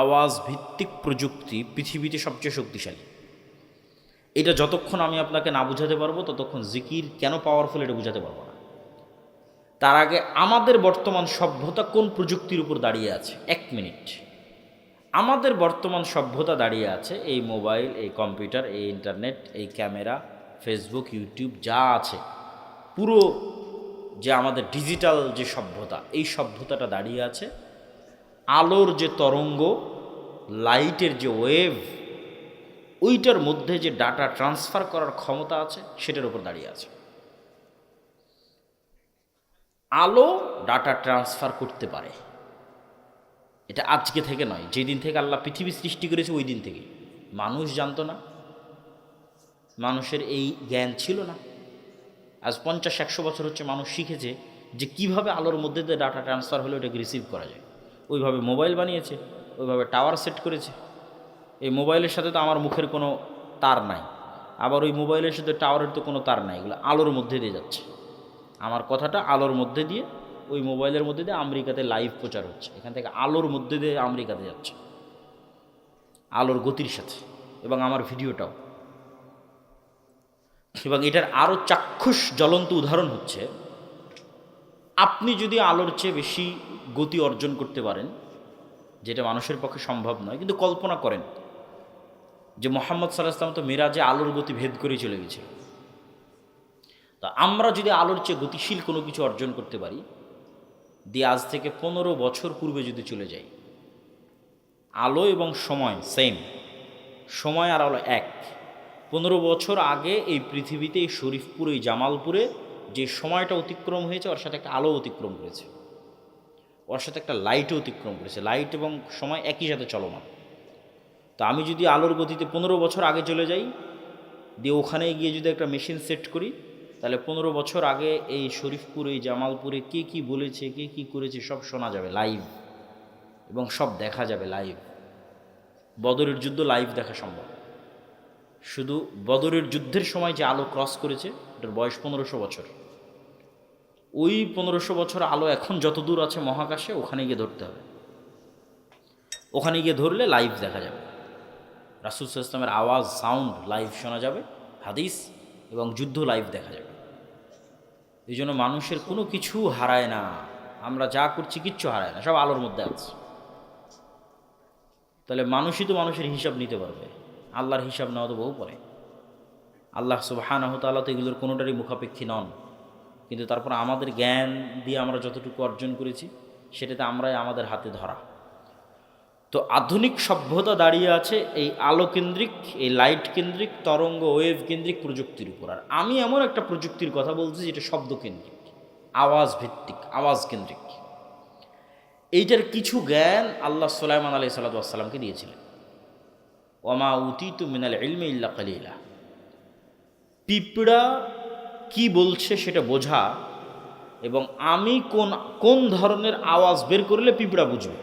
আওয়াজ ভিত্তিক প্রযুক্তি পৃথিবীতে সবচেয়ে শক্তিশালী। এটা যতক্ষণ আমি আপনাকে না বুঝাতে পারবো ততক্ষণ জিকির কেন পাওয়ারফুল এটা বুঝাতে পারবো না। তার আগে আমাদের বর্তমান সভ্যতা কোন প্রযুক্তির উপর দাঁড়িয়ে আছে, 1 মিনিট। আমাদের বর্তমান সভ্যতা দাঁড়িয়ে আছে এই মোবাইল, এই কম্পিউটার, এই ইন্টারনেট, এই ক্যামেরা, ফেসবুক, ইউটিউব যা আছে, পুরো যে আমাদের ডিজিটাল যে সভ্যতা, এই সভ্যতাটা দাঁড়িয়ে আছে আলোর যে তরঙ্গ, লাইটের যে ওয়েভ, ওইটার মধ্যে যে ডাটা ট্রান্সফার করার ক্ষমতা আছে সেটার উপর দাঁড়িয়ে আছে। আলো ডাটা ট্রান্সফার করতে পারে, এটা আজকে থেকে নয়, যেদিন থেকে আল্লাহ পৃথিবী সৃষ্টি করেছে ওই দিন থেকে। মানুষ জানতো না, মানুষের এই জ্ঞান ছিল না। আজ 50-100 বছর হচ্ছে মানুষ শিখেছে যে কিভাবে আলোর মধ্যে দিয়ে ডাটা ট্রান্সফার হলে ওটাকে রিসিভ করা যায়। ওইভাবে মোবাইল বানিয়েছে, ওইভাবে টাওয়ার সেট করেছে। এই মোবাইলের সাথে তো আমার মুখের কোনো তার নাই, আবার ওই মোবাইলের সাথে টাওয়ারের তো কোনো তার নাই, এগুলো আলোর মধ্যে দিয়ে যাচ্ছে। আমার কথাটা আলোর মধ্যে দিয়ে, ওই মোবাইলের মধ্যে দিয়ে আমেরিকাতে লাইভ প্রচার হচ্ছে, এখান থেকে আলোর মধ্যে দিয়ে আমেরিকাতে যাচ্ছে আলোর গতির সাথে, এবং আমার ভিডিওটাও। এবং এটার আরও চাক্ষুষ জ্বলন্ত উদাহরণ হচ্ছে, আপনি যদি আলোর চেয়ে বেশি গতি অর্জন করতে পারেন, যেটা মানুষের পক্ষে সম্ভব নয়, কিন্তু কল্পনা করেন যে মুহাম্মদ সাল্লাল্লাহু আলাইহি ওয়াসাল্লাম তো মিরাজে আলোর গতি ভেদ করে চলে গেছে। তা আমরা যদি আলোর চেয়ে গতিশীল কোনো কিছু অর্জন করতে পারি, দিয়ে আজ থেকে 15 বছর পূর্বে যদি চলে যাই, আলো এবং সময় সেম, সময় আর আলো এক। 15 বছর আগে এই পৃথিবীতে, এই শরীফপুরে, এই জামালপুরে যে সময়টা অতিক্রম হয়েছে, ওর সাথে একটা আলো অতিক্রম করেছে, ওর সাথে একটা লাইটও অতিক্রম করেছে। লাইট এবং সময় একই সাথে চলমান। তো আমি যদি আলোর গতিতে 15 বছর আগে চলে যাই, দিয়ে ওখানে গিয়ে যদি একটা মেশিন সেট করি, তাহলে 15 বছর আগে এই শরীফপুরে, এই জামালপুরে কে কী বলেছে, কে কী করেছে সব শোনা যাবে লাইভ, এবং সব দেখা যাবে লাইভ। বদরের যুদ্ধ লাইভ দেখা সম্ভব। শুধু বদরের যুদ্ধের সময় যে আলো ক্রস করেছে, ওটার বয়স 1500 বছর। ওই 1500 বছর আলো এখন যত দূর আছে মহাকাশে, ওখানে গিয়ে ধরতে হবে। ওখানে গিয়ে ধরলে লাইভ দেখা যাবে, রাসূল সাল্লাল্লাহু আলাইহি ওয়াসাল্লামের আওয়াজ, সাউন্ড লাইভ শোনা যাবে, হাদিস এবং যুদ্ধ লাইভ দেখা যাবে। এই জন্য মানুষের কোনো কিছু হারায় না, আমরা যা করছি কিচ্ছু হারায় না, সব আলোর মধ্যে আছে। তাহলে মানুষই তো মানুষের হিসাব নিতে পারবে, আল্লাহর হিসাব নেওয়া তো বহু পরে। আল্লাহ সুবহানাহু ওয়া তাআলা তো এগুলোর কোনোটারই মুখাপেক্ষী নন, কিন্তু তারপর আমাদের জ্ঞান দিয়ে আমরা যতটুকু অর্জন করেছি সেটাতে আমরাই আমাদের হাতে ধরা। তো আধুনিক সভ্যতা দাঁড়িয়ে আছে এই আলো কেন্দ্রিক, এই লাইট কেন্দ্রিক, তরঙ্গ ওয়েভ কেন্দ্রিক প্রযুক্তির উপর। আর আমি এমন একটা প্রযুক্তির কথা বলছি যেটা শব্দ কেন্দ্রিক, আওয়াজ ভিত্তিক, আওয়াজ কেন্দ্রিক। এইটার কিছু জ্ঞান আল্লাহ সুলাইমান আলাইহিস সালাতু ওয়াস সালামকে দিয়েছিলেন। ওয়ামা উতিতু মিনাল ইলমি ইল্লা কালিলা। পিঁপড়া কি বলছে সেটা বোঝা, এবং আমি কোন কোন ধরনের আওয়াজ বের করলে পিঁপড়া বুঝবে।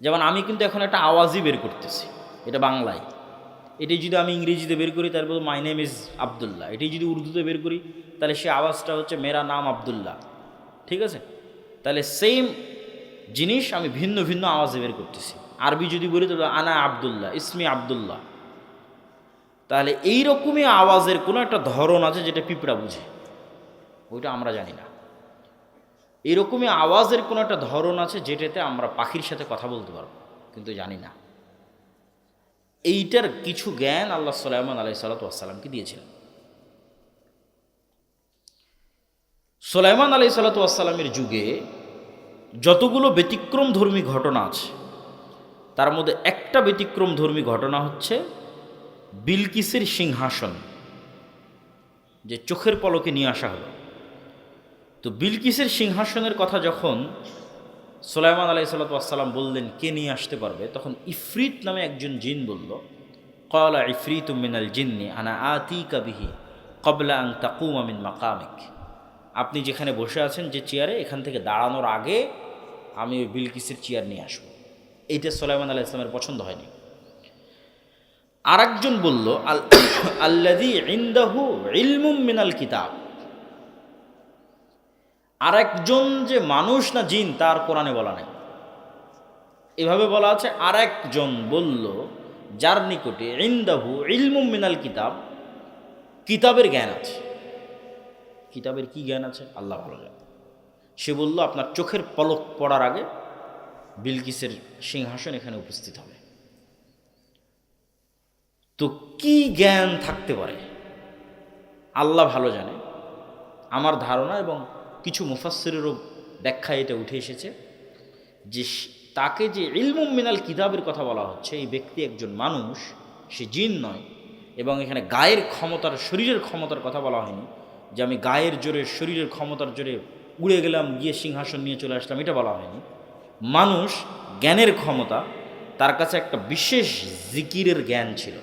যেমন আমি কিন্তু এখন একটা আওয়াজই বের করতেছি, এটা বাংলায়। এটাই যদি আমি ইংরেজিতে বের করি তারপর মাই নেম ইজ আবদুল্লাহ, এটাই যদি উর্দুতে বের করি তাহলে সে আওয়াজটা হচ্ছে মেরা নাম আবদুল্লাহ। ঠিক আছে? তাহলে সেম জিনিস আমি ভিন্ন ভিন্ন আওয়াজে বের করতেছি। আরবি যদি বলি তাহলে আনা আবদুল্লাহ, ইসমি আবদুল্লাহ। তাহলে এইরকমই আওয়াজের কোনো একটা ধরন আছে যেটা পিঁপড়া বুঝে, ওইটা আমরা জানি না। এরকমই আওয়াজের কোনো একটা ধরন আছে যেটাতে আমরা পাখির সাথে কথা বলতে পারবো, কিন্তু জানি না। এইটার কিছু জ্ঞান আল্লাহ সুলাইমান আলাইহিস সালাতু ওয়াস সালামকে দিয়েছিলেন। সুলাইমান আলাইহিস সালাতু ওয়াস সালামের যুগে যতগুলো ব্যতিক্রম ধর্মী ঘটনা আছে, তার মধ্যে একটা ব্যতিক্রম ধর্মী ঘটনা হচ্ছে বিলকিসের সিংহাসন, যে চোখের পলকে নিয়ে আসা হলো। তো বিলকিসের সিংহাসনের কথা যখন সুলাইমান আলাইহিস সালাতু ওয়াস সালাম বললেন কে নিয়ে আসতে পারবে, তখন ইফরিত নামে একজন জিন বলল, ক্বালা ইফরিতুম মিনাল জিন্নি আনা আতিকা বিহি ক্বাবলা আন তাকুমা মিন মাকামিক। আপনি যেখানে বসে আছেন যে চেয়ারে, এখান থেকে দাঁড়ানোর আগে আমি ওই বিলকিসের চেয়ার নিয়ে আসবো। এইটা সুলাইমান আলাইহিস সালামের পছন্দ হয়নি। আর একজন বলল আল্লাযী ইনদাহু ইলমুম মিনাল কিতাব। আর একজন যে মানুষ না জিন তার কোরআনে বলা নাই, এভাবে বলা আছে। আর একজন বলল যার নিকটে ইনদাহু ইলমুম মিনাল কিতাব, কিতাবের জ্ঞান আছে। কিতাবের কি জ্ঞান আছে আল্লাহ ভালো জানে। সে বলল আপনার চোখের পলক পড়ার আগে বিলকিসের সিংহাসন এখানে উপস্থিত হবে। তো কি জ্ঞান থাকতে পারে আল্লাহ ভালো জানে। আমার ধারণা এবং কিছু মুফাসসিরেরও ব্যাখ্যায় এটা উঠে এসেছে যে তাকে যে ইলমুম মিনাল কিতাবের কথা বলা হচ্ছে, এই ব্যক্তি একজন মানুষ, সে জিন নয়। এবং এখানে গায়ের ক্ষমতার, শরীরের ক্ষমতার কথা বলা হয়নি যে আমি গায়ের জোরে, শরীরের ক্ষমতার জোরে উড়ে গেলাম, গিয়ে সিংহাসন নিয়ে চলে আসলাম, এটা বলা হয়নি। মানুষ জ্ঞানের ক্ষমতা, তার কাছে একটা বিশেষ জিকিরের জ্ঞান ছিল,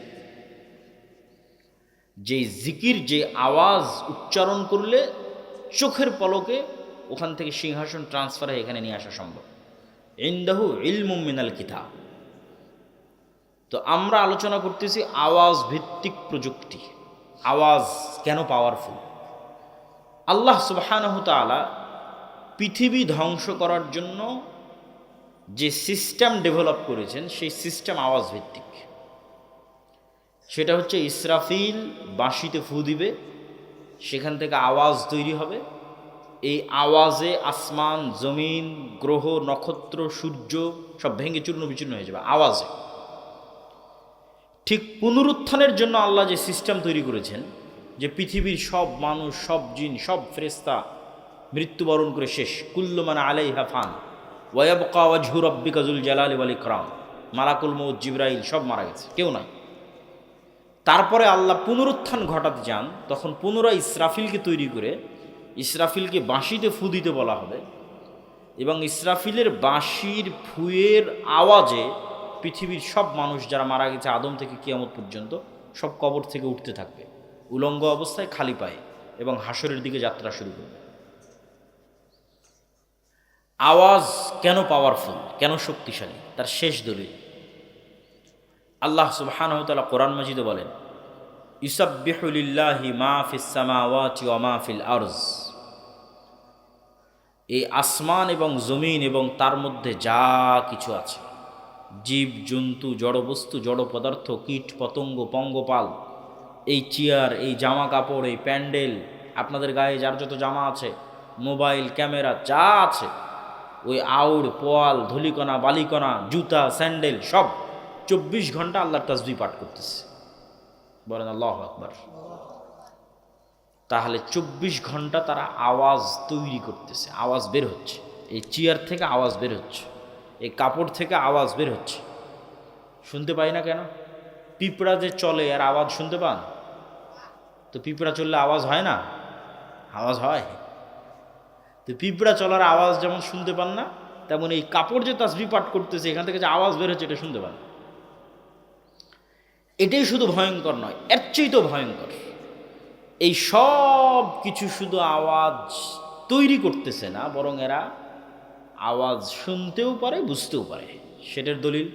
যে জিকির, যে আওয়াজ উচ্চারণ করলে চোখের পলকে ওখান থেকে সিংহাসন ট্রান্সফার হয়ে এখানে নিয়ে আসা সম্ভব। ইনদাহু ইলমুম মিনাল কিতাব। তো আমরা আলোচনা করতেছি আওয়াজ ভিত্তিক প্রযুক্তি। আওয়াজ কেন পাওয়ারফুল? আল্লাহ সুবহানাহু তাআলা পৃথিবী ধ্বংস করার জন্য যে সিস্টেম ডেভেলপ করেছেন, সেই সিস্টেম আওয়াজ ভিত্তিক। সেটা হচ্ছে ইসরাফিল বাঁশিতে ফু দিবে, সেখান থেকে আওয়াজ তৈরি হবে। এই আওয়াজে আসমান, জমিন, গ্রহ, নক্ষত্র, সূর্য সব ভেঙে চূর্ণ বিচূর্ণ হয়ে যাবে আওয়াজে। ঠিক পুনরুত্থানের জন্য আল্লাহ যে সিস্টেম তৈরি করেছেন, যে পৃথিবীর সব মানুষ, সব জিন, সব ফেরেশতা মৃত্যুবরণ করে শেষ। কুল্লু মান আলাইহা ফান ওয়া ইয়াবকা ওয়াজহু রাব্বিকা যুল জালালি ওয়াল ইকরাম। মালাকুল মউত, জিবরাইল সব মারা গেছে, কেউ নাই। তারপরে আল্লাহ পুনরুত্থান ঘটাতে চান, তখন পুনরায় ইসরাফিলকে তৈরি করে ইসরাফিলকে বাঁশিতে ফু দিতে বলা হবে। এবং ইসরাফিলের বাঁশির ফুয়ের আওয়াজে পৃথিবীর সব মানুষ যারা মারা গেছে আদম থেকে কিয়ামত পর্যন্ত সব কবর থেকে উঠতে থাকবে উলঙ্গ অবস্থায়, খালি পায়ে, এবং হাসরের দিকে যাত্রা শুরু করবে। আওয়াজ কেন পাওয়ারফুল, কেন শক্তিশালী? তার শেষ দলিল আল্লাহ সুবহানাহু ওয়া তাআলা কোরআন মাজিদে বলেন, ইউসাব্বিহু লিল্লাহি মা ফিস সামাওয়াতি ওয়া মা ফিল আরজ। এই আসমান এবং জমিন এবং তার মধ্যে যা কিছু আছে, জীব জন্তু, জড়বস্তু, জড় পদার্থ, কীট পতঙ্গ, পঙ্গপাল, এই চেয়ার, এই জামা কাপড়, এই প্যান্ডেল, আপনাদের গায়ে যার যত জামা আছে, মোবাইল, ক্যামেরা, যা আছে, ওই আউড়, পোয়াল, ধুলিকণা, বালিকণা, জুতা, স্যান্ডেল সব 24 ঘন্টা আল্লাহর তাসবিহ পাঠ করতেছে। বলেন আল্লাহু আকবার। তাহলে 24 ঘন্টা তারা আওয়াজ তৈরি করতেছে, আওয়াজ বের হচ্ছে। এই চেয়ার থেকে আওয়াজ বের হচ্ছে, এই কাপড় থেকে আওয়াজ বের হচ্ছে। শুনতে পাই না কেন? পিঁপড়া যে চলে আর আওয়াজ শুনতে পান? তো পিঁপড়া চললে আওয়াজ হয় না? আওয়াজ হয়। তো পিঁপড়া চলার আওয়াজ যেমন শুনতে পান না, তেমন এই কাপড় যে তাসবিহ পাঠ করতেছে, এখান থেকে যে আওয়াজ বের হচ্ছে, এটা শুনতে পান। এটাই শুধু ভয়ঙ্কর নয়, এর চেয়েও ভয়ঙ্কর। এই সব কিছু শুধু আওয়াজ তৈরি করতেছে না, বরং এরা আওয়াজ শুনতেও পারে, বুঝতেও পারে। সেটার দলিল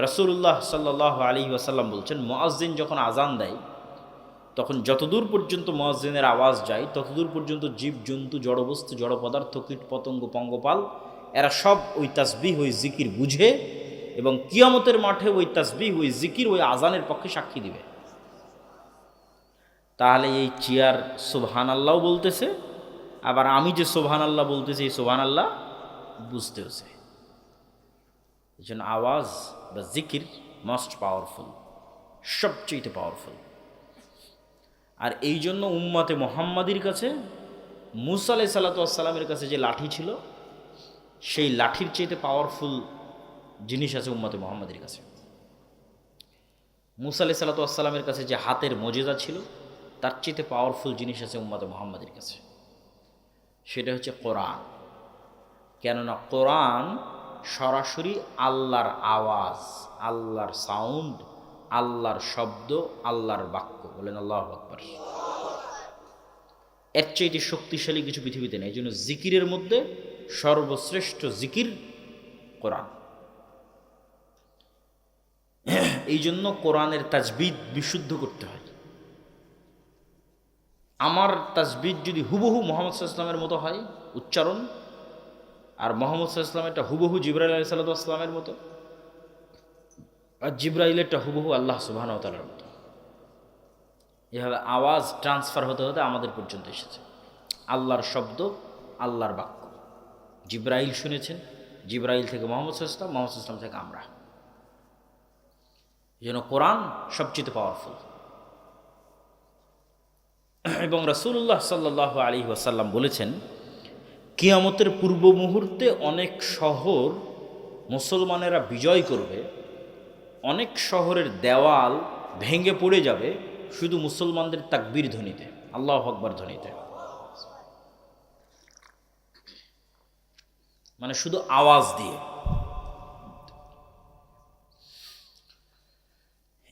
রাসূলুল্লাহ সাল্লাল্লাহু আলাইহি ওয়াসাল্লাম বলছেন, মুয়াজ্জিন যখন আজান দেয়, তখন যতদূর পর্যন্ত মুয়াজ্জিনের আওয়াজ যায়, ততদূর পর্যন্ত জীব জন্তু, জড়বস্তু, জড় পদার্থ, কীট পতঙ্গ, পঙ্গপাল, এরা সব ওই তাসবিহ, ওই জিকির বুঝে, এবং কিয়ামতের মাঠে ওই তাসবিহ, ওই জিকির, ওই আজানের পক্ষে সাক্ষী দিবে। তাহলে এই চেয়ার সুবহানাল্লাহ বলতেছে, আবার আমি যে সুবহানাল্লাহ বলতেছি, এই সুবহানাল্লাহ বুঝতে হচ্ছে। এই জন্য আওয়াজ বা জিকির মোস্ট পাওয়ারফুল, সবচেয়ে পাওয়ারফুল। আর এই জন্য উম্মতে মুহাম্মাদির কাছে মুসা আলাইহিস সালাতু ওয়াস সালামের কাছে যে লাঠি ছিল, সেই লাঠির চাইতে পাওয়ারফুল জিনিস আছে উম্মতে মুহাম্মাদির কাছে। মুসা আলাইহিস সালাতু ওয়াস সালামের কাছে যে হাতের মুজিজা ছিল, তার চাইতে পাওয়ারফুল জিনিস আছে উম্মতে মুহাম্মাদির কাছে। সেটা হচ্ছে কোরআন। কেননা কোরআন সরাসরি আল্লাহর আওয়াজ, আল্লাহর সাউন্ড, আল্লাহর শব্দ, আল্লাহর বাক্য। বলেন আল্লাহু আকবার। এর চাইতে শক্তিশালী কিছু পৃথিবীতে নেই। এই জন্য জিকিরের মধ্যে সর্বশ্রেষ্ঠ জিকির কোরআন। এই জন্য কোরআনের তাজবিদ বিশুদ্ধ করতে হয়। আমার তাজবিদ যদি হুবহু মুহাম্মদ সাল্লাল্লাহু আলাইহি ওয়াসাল্লামের মতো হয় উচ্চারণ, আর মুহাম্মদ সাল্লাল্লাহু আলাইহি ওয়াসাল্লামেরটা হুবহু জিবরাইল আলাইহিস সালামের মতো, আর জিব্রাইলেরটা হুবহু আল্লাহ সুবহানাহু ওয়া তাআলার মতো। এভাবে আওয়াজ ট্রান্সফার হতে হতে আমাদের পর্যন্ত এসেছে। আল্লাহর শব্দ, আল্লাহর বাক্য। জিব্রাইল শুনেছেন, জিব্রাইল থেকে মুহাম্মদ সাল্লাল্লাহু আলাইহি ওয়াসাল্লাম, মুহাম্মদ সাল্লাল্লাহু আলাইহি ওয়াসাল্লাম থেকে আমরা। এই জন্য কোরআন সবচেয়ে পাওয়ারফুল। এবং রাসূলুল্লাহ সাল্লাল্লাহু আলাইহি ওয়াসাল্লাম বলেছেন, কিয়ামতের পূর্ব মুহূর্তে অনেক শহর মুসলমানেরা বিজয় করবে, অনেক শহরের দেওয়াল ভেঙে পড়ে যাবে শুধু মুসলমানদের তাকবীর ধ্বনিতে, আল্লাহু আকবার ধ্বনিতে। মানে শুধু আওয়াজ দিয়ে।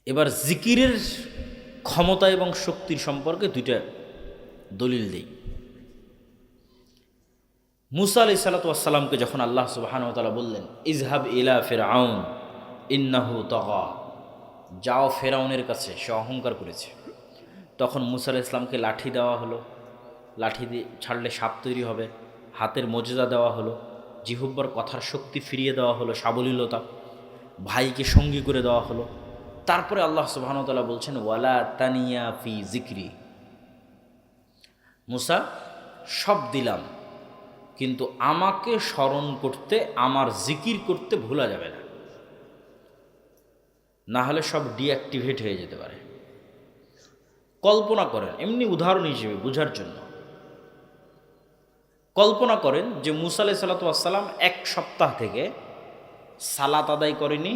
এবার জিকিরের ক্ষমতা এবং শক্তির সম্পর্কে দুইটা দলিল দেই। মুসা আলাইহিস সালাতু ওয়াস সালামকে যখন আল্লাহ সুবহানাহু ওয়া তাআলা বললেন, ইযহাব ইলা ফিরআউন ইন্নাহু তাগা, যাও ফেরাউনের কাছে, সে অহংকার করেছে। তখন মুসা আলাইহিস সালামকে লাঠি দেওয়া হলো, লাঠি দিয়ে ছাড়লে সাপ তৈরি হবে, হাতের মজেজা দেওয়া হলো, জিহুব্বার কথার শক্তি ফিরিয়ে দেওয়া হলো, সাবলীলতা, ভাইকে সঙ্গী করে দেওয়া হলো। তারপরে আল্লাহ সুবহানাহু ওয়া তাআলা বলছেন, ওয়ালা তানিয়া ফি জিকরি, মুসা সব দিলাম, কিন্তু আমাকে স্মরণ করতে, আমার জিকির করতে ভোলা যাবে না, না হলে সব ডিঅ্যাক্টিভেট হয়ে যেতে পারে। কল্পনা করেন, এমনি উদাহরণ হিসেবে বোঝার জন্য, কল্পনা করেন যে মুসা আলাইহিস সালাতু ওয়াস সালাম এক সপ্তাহ থেকে সালাত আদায় করেনি,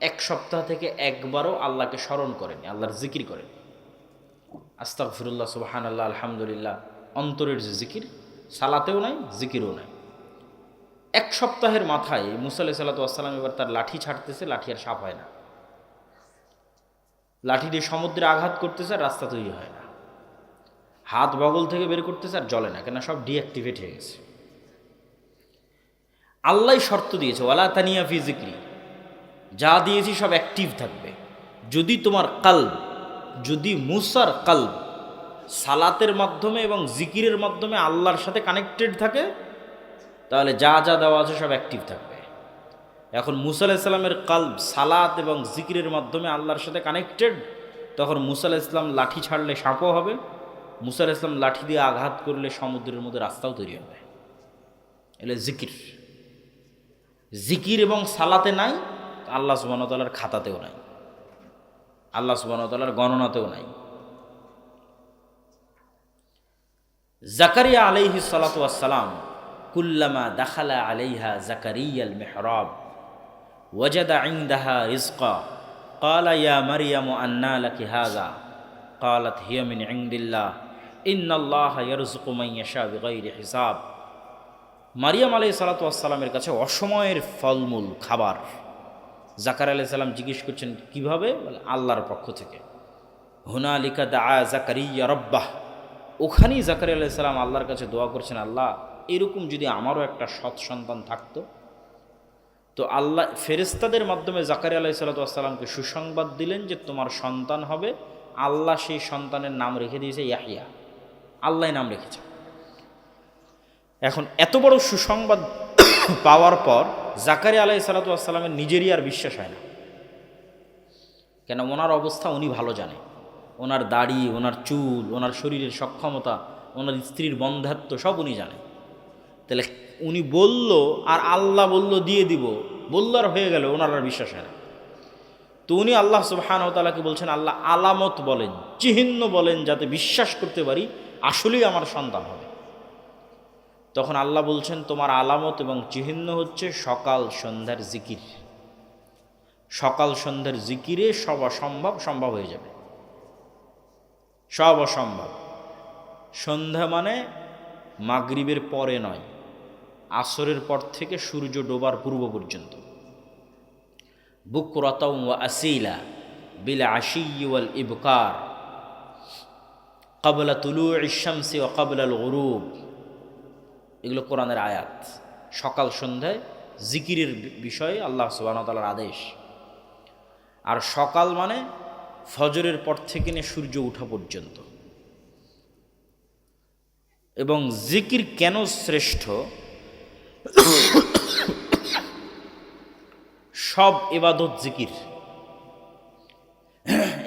এক সপ্তাহ থেকে একবারও আল্লাহকে স্মরণ করেনি, আল্লাহর জিকির করেনি। আস্তাগফিরুল্লাহ, সুবহানাল্লাহ, আলহামদুলিল্লাহ, অন্তরের যে জিকির, সালাতেও নাই, জিকিরও নাই। এক সপ্তাহের মাথায় মুসা আলাইহিস সালাতু ওয়াস সালাম এবার তার লাঠি ছাড়তেছে, লাঠি আর সাপ হয় না। লাঠি দিয়ে সমুদ্রে আঘাত করতেছে, আর রাস্তা তৈরি হয় না। হাত বগল থেকে বের করতেছে, আর জ্বলে না, কেন সব ডিঅ্যাক্টিভেট হয়ে গেছে। আল্লাহ শর্ত দিয়েছে, ওয়ালা তানিয়া ফি জিকরি, যা দিয়েছি সব অ্যাক্টিভ থাকবে। যদি তোমার কালব, যদি মুসার কালব সালাতের মাধ্যমে এবং জিকিরের মাধ্যমে আল্লাহর সাথে কানেক্টেড থাকে, তাহলে যা যা দেওয়া আছে সব অ্যাক্টিভ থাকবে। এখন মুসা আলাইহিস সালামের কালব সালাত এবং জিকিরের মাধ্যমে আল্লাহর সাথে কানেক্টেড, তখন মুসা আলাইহিস সালাম লাঠি ছাড়লে সাপও হবে, মুসা আলাইহিস সালাম লাঠি দিয়ে আঘাত করলে সমুদ্রের মধ্যে রাস্তাও তৈরি হবে। এলে জিকির, জিকির এবং সালাতে নাই, আল্লাহ সুবহানাহু ওয়া তাআলার খাতাতেও নাই, আল্লাহ সুবহানাহু ওয়া তাআলার গণনাতেও নাই। জাকারিয়া আলাইহিস সালাতু ওয়াস সালাম কুল্লামা দাখালা আলাইহা জাকারিয়াল মিহরাব ওয়াজাদা ইনদাহা রিজকা ক্বালা ইয়া মারইয়ামু আন্না লাকি হাযা ক্বালাত হিয়া মিন ইনদিল্লাহ ইন্নাল্লাহা ইয়ারযুকু মান ইয়াশা বিগাইরি হিসাব। মারিয়াম আলাইহিস সালাতু ওয়াস সালামের কাছে অসময়ের ফলমূল খাবার। জাকারিয়া আলাইহিস সালাম জিজ্ঞেস করছেন কিভাবে? বলে আল্লাহর পক্ষ থেকে। হুনালিকা দাআ জাকারিয়া রাব্বাহ, ওখানেই জাকারিয়া আলাইহিস সালাম আল্লাহর কাছে দোয়া করছেন, আল্লাহ এরকম যদি আমারও একটা সৎ সন্তান থাকতো। তো আল্লাহ ফেরেশতাদের মাধ্যমে জাকারিয়া আলাইহিস সালাতু ওয়াস সালামকে সুসংবাদ দিলেন যে তোমার সন্তান হবে। আল্লাহ সেই সন্তানের নাম রেখে দিয়েছে ইয়াহইয়া, আল্লাহ নাম রেখেছে। এখন এত বড় সুসংবাদ পাওয়ার পর জাকারিয়া আলাইহিস সালাতু ওয়াস সালামের নিজেরই আর বিশ্বাস হয় না, কেন ওনার অবস্থা উনি ভালো জানে। ওনার দাড়ি, ওনার চুল, ওনার শরীরের সক্ষমতা, ওনার স্ত্রীর বন্ধ্যাত্ব সব উনি জানে। তাহলে উনি বলল আর আল্লাহ বলল দিয়ে দিব, বলল আর হয়ে গেল, ওনার আর বিশ্বাস হয় না। তো উনি আল্লাহ সুবহানাহু ওয়া তাআলাকে বলছেন, আল্লাহ আলামত বলেন, চিহ্ন বলেন, যাতে বিশ্বাস করতে পারি আসলেই আমার সন্তান হবে। তখন আল্লাহ বলছেন, তোমার আলামত এবং চিহ্ন হচ্ছে সকাল সন্ধ্যার জিকির। সকাল সন্ধ্যার জিকিরে সব অসম্ভব সম্ভব হয়ে যাবে, সব অসম্ভব। সন্ধ্যা মানে মাগরিবের পরে নয়, আসরের পর থেকে সূর্য ডোবার পূর্ব পর্যন্ত। বুকরাতাও ওয়া আসিলা বিল আশিয়্যি ওয়াল ইবকার ক্বাবলা তুলুইশ শামসি ওয়া ক্বাবলাল গুরুব, এগুলো কোরআনের আয়াত। সকাল সন্ধ্যায় জিকিরের বিষয়ে আল্লাহ সুবহানাহু ওয়া তাআলার আদেশ। আর সকাল মানে ফজরের পর থেকে নিয়ে সূর্য ওঠা পর্যন্ত। এবং জিকির কেন শ্রেষ্ঠ? সব ইবাদত জিকির,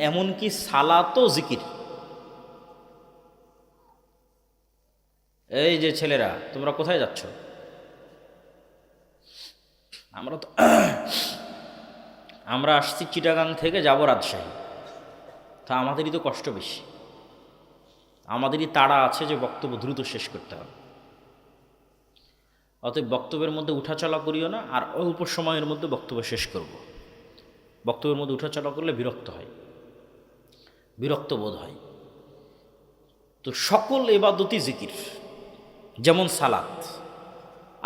এমনকি সালাতও জিকির। এই যে ছেলেরা, তোমরা কোথায় যাচ্ছ? আমরা আসছি চিটাগাং থেকে, যাব রাজশাহী। তা আমাদেরই তো কষ্ট বেশি, আমাদেরই তাড়া আছে যে বক্তব্য দ্রুত শেষ করতে হবে। অতএব বক্তব্যের মধ্যে উঠাচলা করিও না, আর অল্প সময়ের মধ্যে বক্তব্য শেষ করব। বক্তব্যের মধ্যে উঠাচলা করলে বিরক্ত হয়, বিরক্ত বোধ হয়। তো সকল ইবাদতই জিকির, যেমন সালাত।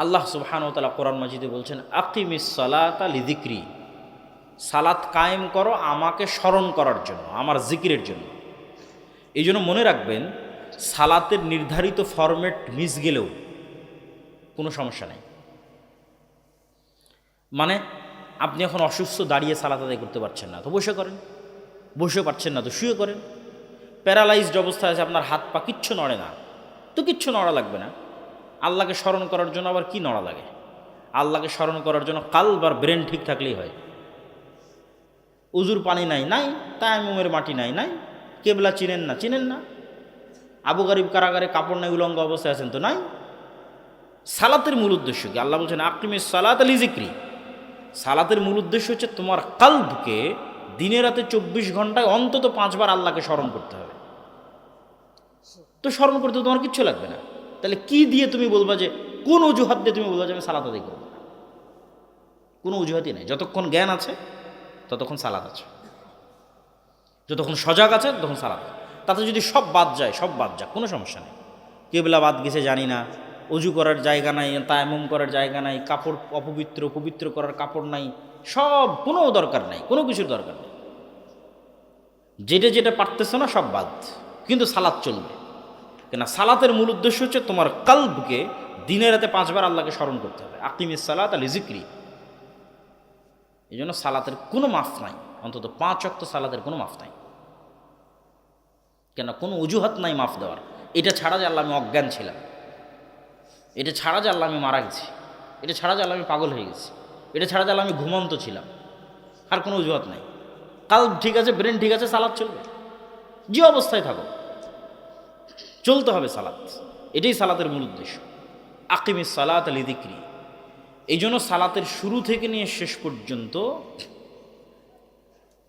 আল্লাহ সুবহানাহু ওয়া তাআলা কোরআন মাজিদে বলছেন, আকিমিস সালাতা লিযিকরি, সালাত কায়েম করো আমাকে স্মরণ করার জন্য, আমার জিকিরের জন্য। এই জন্য মনে রাখবেন, সালাতের নির্ধারিত ফরম্যাট মিস গেলেও কোনো সমস্যা নেই। মানে আপনি এখন অসুস্থ, দাঁড়িয়ে সালাত আদায় করতে পারছেন না, তো বসে করেন। বসে পারছেন না তো শুয়ে করেন। প্যারালাইজড অবস্থায় আছে, আপনার হাত পা কিচ্ছু নড়ে না, তো কিচ্ছু নড়া লাগবে না। আল্লাহকে স্মরণ করার জন্য আবার কি নড়া লাগে? আল্লাহকে স্মরণ করার জন্য কালব আর ব্রেন ঠিক থাকলেই হয়। উজুর পানি নাই, নাই। তায়াম্মুমের মাটি নাই, নাই। কেবলা চিনেন না, চিনেন না। আবু গারিব কারাগারে কাপড় নাই, উলঙ্গ অবস্থায় আছেন, তো নাই। সালাতের মূল উদ্দেশ্য কি? আল্লাহ বলছেন, আকিমিস সালাত লিযিকরি। সালাতের মূল উদ্দেশ্য হচ্ছে তোমার কালবকে দিনে রাতে 24 ঘন্টায় অন্তত 5 বার আল্লাহকে স্মরণ করতে হবে। তো স্মরণ করতে তোমার কিচ্ছু লাগবে না। তাহলে কি দিয়ে তুমি বলবা, যে কোন অজুহাত দিয়ে তুমি বলবা যে আমি সালাত আদায় করবো না? কোনো অজুহাতই নেই। যতক্ষণ জ্ঞান আছে ততক্ষণ সালাত আছে, যতক্ষণ সজাগ আছে ততক্ষণ সালাত। তাতে যদি সব বাদ যায়, সব বাদ যাক, কোনো সমস্যা নেই। কেবলা বাদ গেছে জানি না, অজু করার জায়গা নাই, তায়াম্মুম করার জায়গা নাই, কাপড় অপবিত্র, পবিত্র করার কাপড় নাই, সব কোনো দরকার নাই, কোনো কিছুর দরকার নেই। যেটা যেটা পারতেছে না সব বাদ, কিন্তু সালাত চলবে। কেন? সালাতের মূল উদ্দেশ্য হচ্ছে তোমার কালবকে দিনে রাতে 5 বার আল্লাহকে স্মরণ করতে হবে। আকিমিস সালাত লিযিকরি। এই জন্য সালাতের কোনো মাফ নাই, অন্তত 5 ওয়াক্ত সালাতের কোনো মাফ নাই। কেন? কোনো অজুহাত নাই মাফ দেওয়ার। এটা ছাড়া যে আল্লাহ আমি অজ্ঞান ছিলাম, এটা ছাড়া যে আল্লাহ আমি মারা গেছি, এটা ছাড়া যে আল্লাহ আমি পাগল হয়ে গেছি, এটা ছাড়া যে আল্লাহ আমি ঘুমন্ত ছিলাম, আর কোনো অজুহাত নাই। কাল ঠিক আছে, ব্রেন ঠিক আছে, সালাত চলবে। যে অবস্থায় থাকো চলতে হবে সালাত। এটাই সালাতের মূল উদ্দেশ্য। আকিমিস সালাত লিযিকরি। এই জন্য সালাতের শুরু থেকে নিয়ে শেষ পর্যন্ত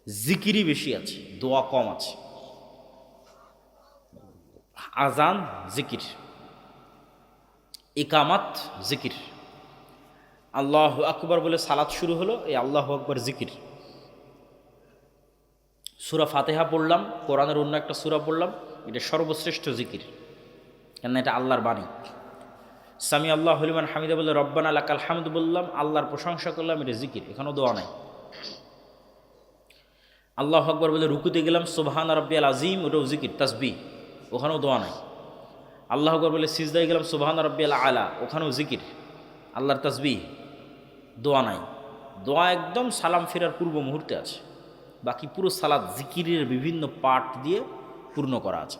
জিকিরই বেশি আছে, দোয়া কম আছে। আজান জিকির, ইকামাত জিকির। আল্লাহু আকবার বলে সালাত শুরু হলো, এই আল্লাহু আকবার জিকির। সূরা ফাতিহা পড়লাম, কোরআনের অন্য একটা সূরা পড়লাম, এটা সর্বশ্রেষ্ঠ জিকির, কেন এটা আল্লাহর বাণী। সামি আল্লাহু লিমান হামিদা বলে রব্বানা লাকাল হামদ বললাম, আল্লাহর প্রশংসা করলাম, এটা জিকির, এখানেও দোয়া নাই। আল্লাহু আকবার বলে রুকুতে গেলাম, সুবহান রাব্বিয়াল আযীম, ওটাও জিকির, তাসবিহ, ওখানেও দোয়া নাই। আল্লাহু আকবার বলে সিজদায় গেলাম, সুবহান রাব্বিয়াল আলা, ওখানেও জিকির, আল্লাহর তাসবিহ, দোয়া নাই। দোয়া একদম সালাম ফেরার পূর্ব মুহূর্তে আছে। বাকি পুরো সালাত জিকিরের বিভিন্ন পার্ট দিয়ে পূর্ণ করা আছে।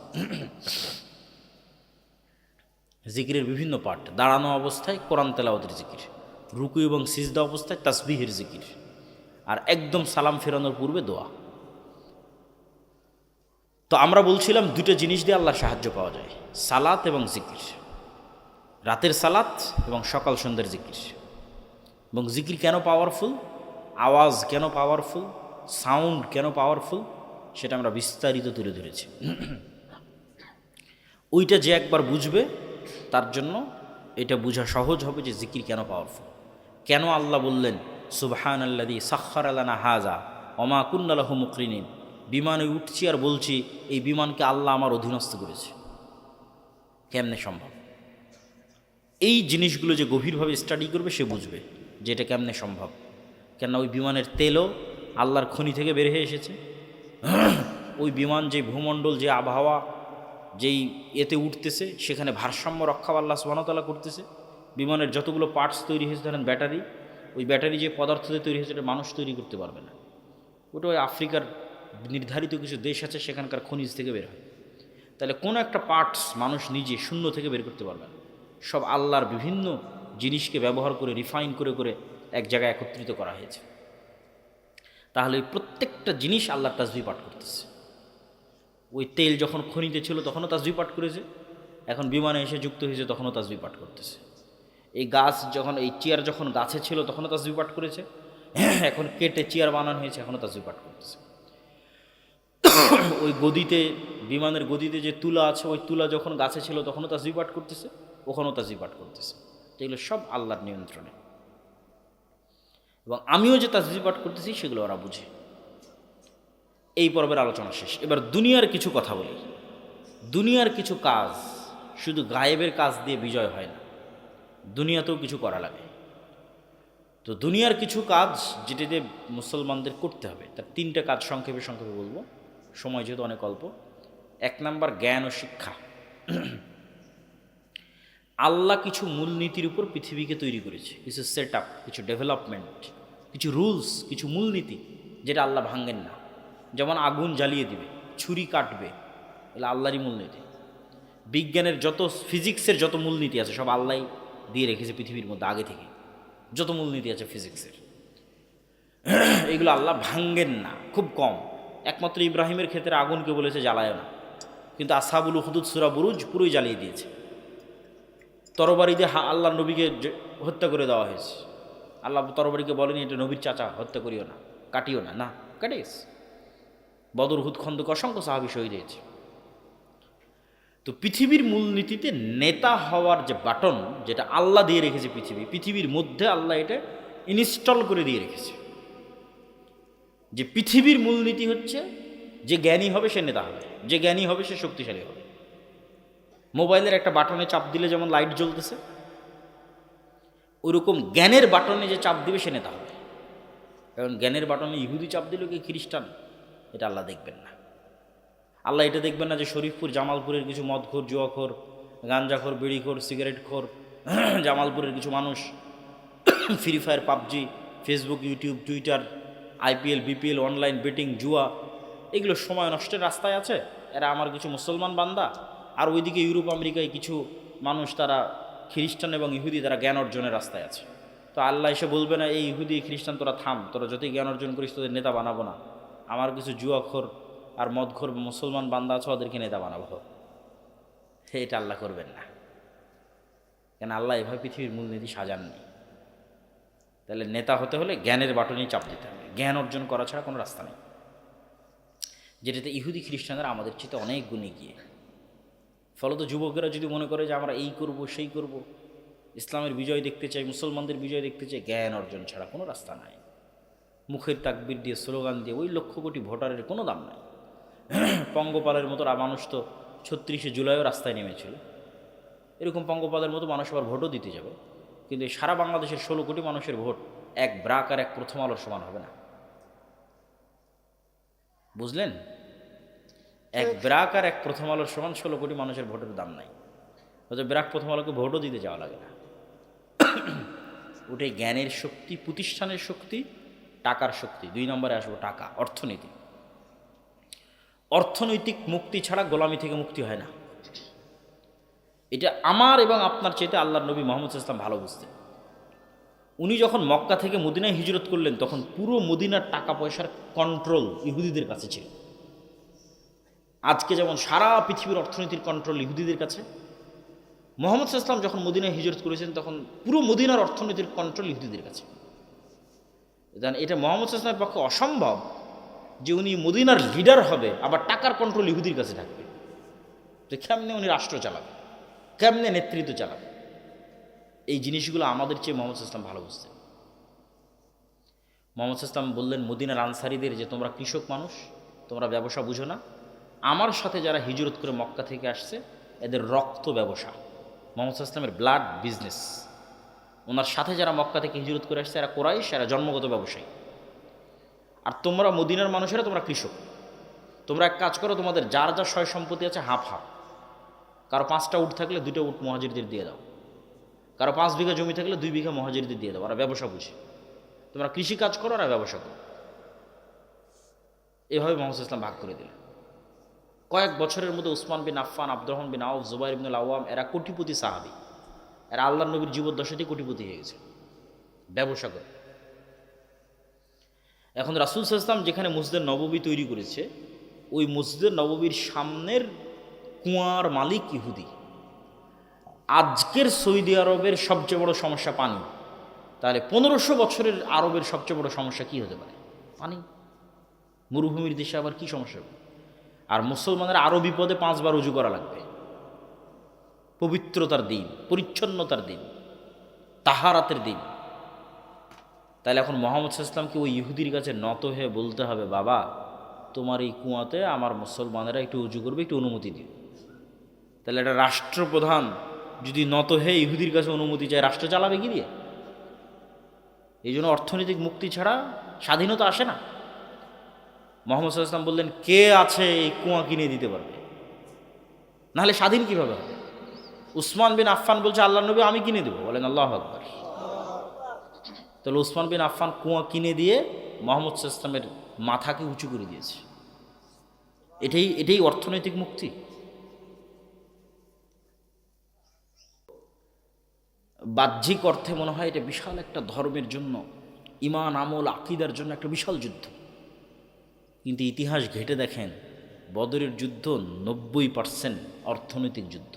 জিকিরের বিভিন্ন পার্ট, দাঁড়ানো অবস্থায় কোরআন তেলাওয়াতের জিকির, রুকু এবং সিজদা অবস্থায় তাসবিহের জিকির, আর একদম সালাম ফেরানোর পূর্বে দোয়া। তো আমরা বলছিলাম দুটো জিনিস দিয়ে আল্লাহর সাহায্য পাওয়া যায়, সালাত এবং জিকির। রাতের সালাত এবং সকাল সন্ধ্যার জিকির। এবং জিকির কেন পাওয়ারফুল, আওয়াজ কেন পাওয়ারফুল, সাউন্ড কেন পাওয়ারফুল, সেটা আমরা বিস্তারিত তুলে ধরেছি। ওইটা যে একবার বুঝবে তার জন্য এটা বোঝা সহজ হবে যে জিকির কেন পাওয়ারফুল। কেন আল্লাহ বললেন সুবহানাল্লাযী সাখখারা লানা হাযা ওমা কুন্না লাহু মুকরিনিন। বিমানে উঠছি আর বলছি এই বিমানকে আল্লাহ আমার অধীনস্থ করেছে। কেমনে সম্ভব? এই জিনিসগুলো যে গভীরভাবে স্টাডি করবে সে বুঝবে যে এটা কেমনে সম্ভব। কেননা ওই বিমানের তেলও আল্লাহর খনি থেকে বের হয়ে এসেছে। ওই বিমান যে ভূমণ্ডল, যে আবহাওয়া, যেই এতে উঠতেছে, সেখানে ভারসাম্য রক্ষা আল্লাহ সুবহানাহু ওয়া তাআলা করতেছে। বিমানের যতগুলো পার্টস তৈরি হয়েছে, ধরেন ব্যাটারি, ওই ব্যাটারি যে পদার্থ দিয়ে তৈরি হয়েছে এটা মানুষ তৈরি করতে পারবে না। ওটা ওই আফ্রিকার নির্ধারিত কিছু দেশ আছে, সেখানকার খনিজ থেকে বের হয়। তাহলে কোনো একটা পার্টস মানুষ নিজে শূন্য থেকে বের করতে পারবে না। সব আল্লাহর বিভিন্ন জিনিসকে ব্যবহার করে রিফাইন করে করে এক জায়গায় একত্রিত করা হয়েছে। তাহলে ওই প্রত্যেকটা জিনিস আল্লাহর তাসবিহ পাঠ করতেছে। ওই তেল যখন খনিতে ছিল তখনও তাসবিহ পাঠ করেছে, এখন বিমানে এসে যুক্ত হয়েছে তখনও তাসবিহ পাঠ করতেছে। এই গাছ যখন, এই চেয়ার যখন গাছে ছিল তখনও তাসবিহ পাঠ করেছে, এখন কেটে চেয়ার বানানো হয়েছে এখনও তাসবিহ পাঠ করতেছে। ওই গদিতে, বিমানের গদিতে যে তুলা আছে, ওই তুলা যখন গাছে ছিল তখনও তাসবিহ পাঠ করতেছে, ওখানেও তাসবিহ পাঠ করতেছে। এগুলো সব আল্লাহর নিয়ন্ত্রণে। এবং আমিও যে তাসবিহ পাঠ করতেছি সেগুলো ওরা বুঝে। এই পর্বের আলোচনা শেষ। এবার দুনিয়ার কিছু কথা বলি। দুনিয়ার কিছু কাজ শুধু গায়েবের কাজ দিয়ে বিজয় হয় না, দুনিয়াতেও কিছু করা লাগে। তো দুনিয়ার কিছু কাজ যেটাতে মুসলমানদের করতে হবে, তার 3টে কাজ সংক্ষেপে সংক্ষেপে বলবো, সময় যেহেতু অনেক অল্প। 1 নাম্বার, জ্ঞান ও শিক্ষা। আল্লাহ কিছু মূলনীতির উপর পৃথিবীকে তৈরি করেছে, কিছু সেট আপ, কিছু ডেভেলপমেন্ট, কিছু রুলস, কিছু মূলনীতি যেটা আল্লাহ ভাঙেন না। যেমন আগুন জ্বালিয়ে দিবে, ছুরি কাটবে, এগুলো আল্লাহরই মূলনীতি। বিজ্ঞানের যত, ফিজিক্সের যত মূলনীতি আছে সব আল্লাহ দিয়ে রেখেছে পৃথিবীর মধ্যে আগে থেকে। যত মূলনীতি আছে ফিজিক্সের, এগুলো আল্লাহ ভাঙ্গেন না, খুব কম। একমাত্র ইব্রাহিমের ক্ষেত্রে আগুনকে বলেছে জ্বালায় না, কিন্তু আসহাবুল উখদুদ সূরা বুরুজ পুরোই জ্বালিয়ে দিয়েছে। তরবারি দিয়ে আল্লাহ নবীকে হত্যা করে দেওয়া হয়েছে। আল্লাহ তরবারিকে বলেনি এটা নবীর চাচা, হত্যা করিও না, কাটিও না, না কাটিস। বদর, হুদ, খন্দক অসংখ্য সাহাবী শহীদ হয়েছে। তো পৃথিবীর মূলনীতিতে নেতা হওয়ার যে বাটন, যেটা আল্লাহ দিয়ে রেখেছে পৃথিবীর মধ্যে আল্লাহ এটা ইনস্টল করে দিয়ে রেখেছে। যে পৃথিবীর মূলনীতি হচ্ছে যে জ্ঞানী হবে সে নেতা হবে, যে জ্ঞানী হবে সে শক্তিশালী হবে। মোবাইলের একটা বাটনে চাপ দিলে যেমন লাইট জ্বলতেছে, ওইরকম জ্ঞানের বাটনে যে চাপ দিবে সে নেতা হবে। কারণ জ্ঞানের বাটনে ইহুদি চাপ দিল কি খ্রিস্টান, এটা আল্লাহ দেখবেন না। আল্লাহ এটা দেখবেন না যে শরীফপুর, জামালপুরের কিছু মদখোর, জুয়াখোর, গাঞ্জাখোর, বিড়িখোর, সিগারেটখোর জামালপুরের কিছু মানুষ free fire, PUBG, Facebook, YouTube, Twitter, IPL, BPL, online betting, জুয়া, এগুলো সময় নষ্টের রাস্তায় আছে। এরা আমার কিছু মুসলমান বান্দা। আর ওইদিকে ইউরোপ আমেরিকায় কিছু মানুষ, তারা খ্রিস্টান এবং ইহুদি, তারা জ্ঞান অর্জনের রাস্তায় আছে। তো আল্লাহ এসে বলবে না এই ইহুদি খ্রিস্টান তোরা থাম, তোরা যতই জ্ঞান অর্জন করিস তোদের নেতা বানাবো না। আমার কিছু জুয়াখোর আর মদখোর মুসলমান বান্দা আছে, ওদেরকে নেতা বানাবো। এটা আল্লাহ করবেন না, কেন আল্লাহ এভাবে পৃথিবীর মূলনীতি সাজাননি। তাহলে নেতা হতে হলে জ্ঞানের বাটনেই চাপ দিতে হবে, জ্ঞান অর্জন করা ছাড়া কোনো রাস্তা নেই। যেটাতে ইহুদি খ্রিস্টানরা আমাদের চেয়ে অনেক গুণে গিয়ে। ফলত যুবকেরা যদি মনে করে যে আমরা এই করব সেই করব, ইসলামের বিজয় দেখতে চাই, মুসলমানদের বিজয় দেখতে চাই, জ্ঞান অর্জন ছাড়া কোনো রাস্তা নাই। মুখের তাকবির দিয়ে, স্লোগান দিয়ে ওই লক্ষ কোটি ভোটারের কোনো দাম নাই। পঙ্গপালের মতো মানুষ তো 36শে জুলাইও রাস্তায় নেমেছিল। এরকম পঙ্গপালের মতো মানুষ আবার ভোটও দিতে যাবে, কিন্তু এই সারা বাংলাদেশের 16 কোটি মানুষের ভোট এক ব্রাক আর এক প্রথম আলোর সমান হবে না। বুঝলেন? এক ব্রাক আর এক প্রথম আলোর সমান 16 কোটি মানুষের ভোটের দাম নাই। অথচ ব্রাক প্রথম আলোকে ভোটও দিতে যাওয়া লাগে না। ওটাই জ্ঞানের শক্তি, প্রতিষ্ঠানের শক্তি, টাকার শক্তি। 2 নম্বরে আসবো টাকা, অর্থনীতি। অর্থনৈতিক মুক্তি ছাড়া গোলামি থেকে মুক্তি হয় না। এটা আমার এবং আপনার চেয়ে আল্লাহর নবী মুহাম্মদ সাল্লাল্লাহু আলাইহি ওয়াসাল্লাম ভালো বুঝতেন। উনি যখন মক্কা থেকে মদিনায় হিজরত করলেন তখন পুরো মদিনার টাকা পয়সার কন্ট্রোল ইহুদিদের কাছে ছিল। আজকে যেমন সারা পৃথিবীর অর্থনীতির কন্ট্রোল ইহুদিদের কাছে, মুহাম্মদ সাল্লাল্লাহু আলাইহি ওয়াসাল্লাম যখন মদিনায় হিজরত করেছেন তখন পুরো মদিনার অর্থনীতির কন্ট্রোল ইহুদিদের কাছে। এটা মুহাম্মদ সাল্লাল্লাহু আলাইহি ওয়াসাল্লামের পক্ষে অসম্ভব যে উনি মদিনার লিডার হবে আবার টাকার কন্ট্রোল ইহুদির কাছে থাকবে। তো কেমনে উনি রাষ্ট্র চালাবে, কেমনে নেতৃত্ব চালাবে, এই জিনিসগুলো আমাদের চেয়ে মুহাম্মদ সাল্লাল্লাহু আলাইহি ওয়াসাল্লাম ভালো বুঝতেন। মুহাম্মদ সাল্লাল্লাহু আলাইহি ওয়াসাল্লাম বললেন মদিনার আনসারীদের যে তোমরা কৃষক মানুষ, তোমরা ব্যবসা বুঝো না, আমার সাথে যারা হিজরত করে মক্কা থেকে আসছে এদের রক্ত ব্যবসা, মুহাম্মদ সাল্লাল্লাহু আলাইহি ওয়াসাল্লামের ব্লাড বিজনেস। ওনার সাথে যারা মক্কা থেকে হিজরত করে আসছে এরা কুরাইশ, এরা জন্মগত ব্যবসায়ী। আর তোমরা মদিনার মানুষেরা তোমরা কৃষক। তোমরা এক কাজ করো, তোমাদের যার যা সয় সম্পত্তি আছে হাফ হাফ, কারো 5টা উট থাকলে 2টা উট মুহাজিরদের দিয়ে দাও, কারো 5 বিঘা জমি থাকলে 2 বিঘা মুহাজিরদের দিয়ে দাও। ওরা ব্যবসা বুঝে, তোমরা কৃষি কাজ করো, ওরা ব্যবসা করো। এভাবে মুহাম্মদ সাল্লাল্লাহু আলাইহি ওয়াসাল্লাম ভাগ করে দিলেন। কয়েক বছরের মধ্যে উসমান বিন আফফান, আব্দুররহমান বিন আউফ, জুবাইর ইবনুল আওয়াম, এরা কোটিপতি সাহাবী। এরা আল্লাহর নবীর জীবদ্দশাতেই কোটিপতি হয়ে গেছে ব্যবসা করে। এখন রাসূল সাল্লাল্লাহু আলাইহি ওয়াসাল্লাম যেখানে মসজিদে নববী তৈরি করেছে, ওই মসজিদে নববীর সামনের কুয়ার মালিক ইহুদি। আজকের সৌদি আরবের সবচেয়ে বড় সমস্যা পানি, তাহলে 1500 বছরের আরবের সবচেয়ে বড় সমস্যা কি হতে পারে? পানি। মরুভূমির দেশে আবার কি সমস্যা হবে? আর মুসলমানের আরও বিপদে 5 বার উজু করা লাগবে। পবিত্রতার দিন, পরিচ্ছন্নতার দিন, তাহারাতের দিন। তাহলে এখন মুহাম্মদ সাল্লাল্লাহু আলাইহি ওয়াসাল্লামকে ওই ইহুদির কাছে নত হয়ে বলতে হবে, বাবা তোমার এই কুয়াতে আমার মুসলমানেরা একটু উজু করবে, একটু অনুমতি দিও। তাহলে একটা রাষ্ট্রপ্রধান যদি নত হয়ে ইহুদির কাছে অনুমতি চায়, রাষ্ট্র চালাবে কি দিয়ে? এই জন্য অর্থনৈতিক মুক্তি ছাড়া স্বাধীনতা আসে না। মুহাম্মদ সাল্লাল্লাহু আলাইহি ওয়াসাল্লাম বললেন, কে আছে এই কুয়া কিনে দিতে পারবে? নাহলে স্বাধীন কিভাবে হবে? উসমান বিন আফফান বলছে, আল্লাহ নবী আমি কিনে দেবো। বলেন আল্লাহু আকবার। তাহলে উসমান বিন আফফান কুয়া কিনে দিয়ে মুহাম্মদ সাল্লাল্লাহু আলাইহি ওয়াসাল্লামের মাথাকে উঁচু করে দিয়েছে। এটাই অর্থনৈতিক মুক্তি। বাহ্যিক অর্থে মনে হয় এটা বিশাল একটা ধর্মের জন্য, ঈমান আমল আকীদার জন্য একটা বিশাল যুদ্ধ। কিন্তু ইতিহাস ঘেঁটে দেখেন, বদরের যুদ্ধ 90% অর্থনৈতিক যুদ্ধ,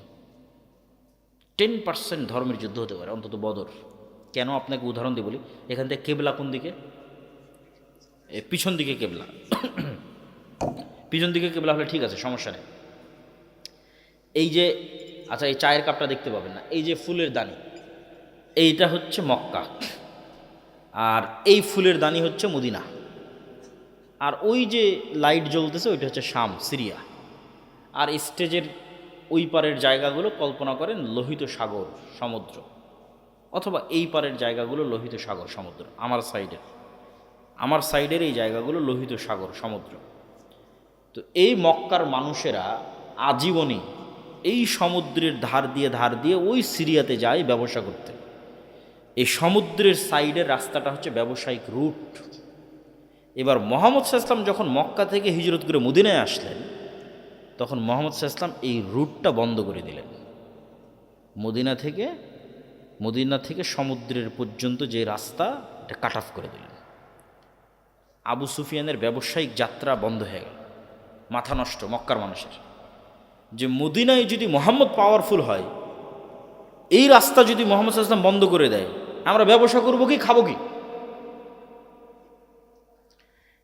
10% ধর্মের যুদ্ধ হতে পারে অন্তত বদর। কেন? আপনাকে উদাহরণ দিয়ে বলি। এখান থেকে কেবলা কোন দিকে? পিছন দিকে কেবলা। পিছন দিকে কেবলা হলে ঠিক আছে, সমস্যা নেই। এই যে, আচ্ছা এই চায়ের কাপটা দেখতে পাবেন না, এই যে ফুলের দানি, এইটা হচ্ছে মক্কা, আর এই ফুলের দানি হচ্ছে মদিনা, আর ওই যে লাইট জ্বলতেছে ওইটা হচ্ছে শাম, সিরিয়া। আর স্টেজের ওই পারের জায়গাগুলো কল্পনা করেন লোহিত সাগর, সমুদ্র, অথবা এই পারের জায়গাগুলো লোহিত সাগর, সমুদ্র। আমার সাইডের এই জায়গাগুলো লোহিত সাগর, সমুদ্র। তো এই মক্কার মানুষেরা আজীবনই এই সমুদ্রের ধার দিয়ে ওই সিরিয়াতে যায় ব্যবসা করতে। এই সমুদ্রের সাইডের রাস্তাটা হচ্ছে ব্যবসায়িক রুট। এবার মুহাম্মদ সাল্লাল্লাহু আলাইহি ওয়াসাল্লাম যখন মক্কা থেকে হিজরত করে মদিনায় আসলেন, তখন মুহাম্মদ সাল্লাল্লাহু আলাইহি ওয়াসাল্লাম এই রুটটা বন্ধ করে দিলেন। মদিনা থেকে সমুদ্রের পর্যন্ত যে রাস্তা, এটা কাট অফ করে দিলেন। আবু সুফিয়ানের ব্যবসায়িক যাত্রা বন্ধ হয়ে গেল। মাথা নষ্ট মক্কার মানুষের, যে মদিনায় যদি মুহাম্মদ পাওয়ারফুল হয়, এই রাস্তা যদি মুহাম্মদ সাল্লাল্লাহু আলাইহি ওয়াসাল্লাম বন্ধ করে দেয়, আমরা ব্যবসা করবো কি, খাবো কি?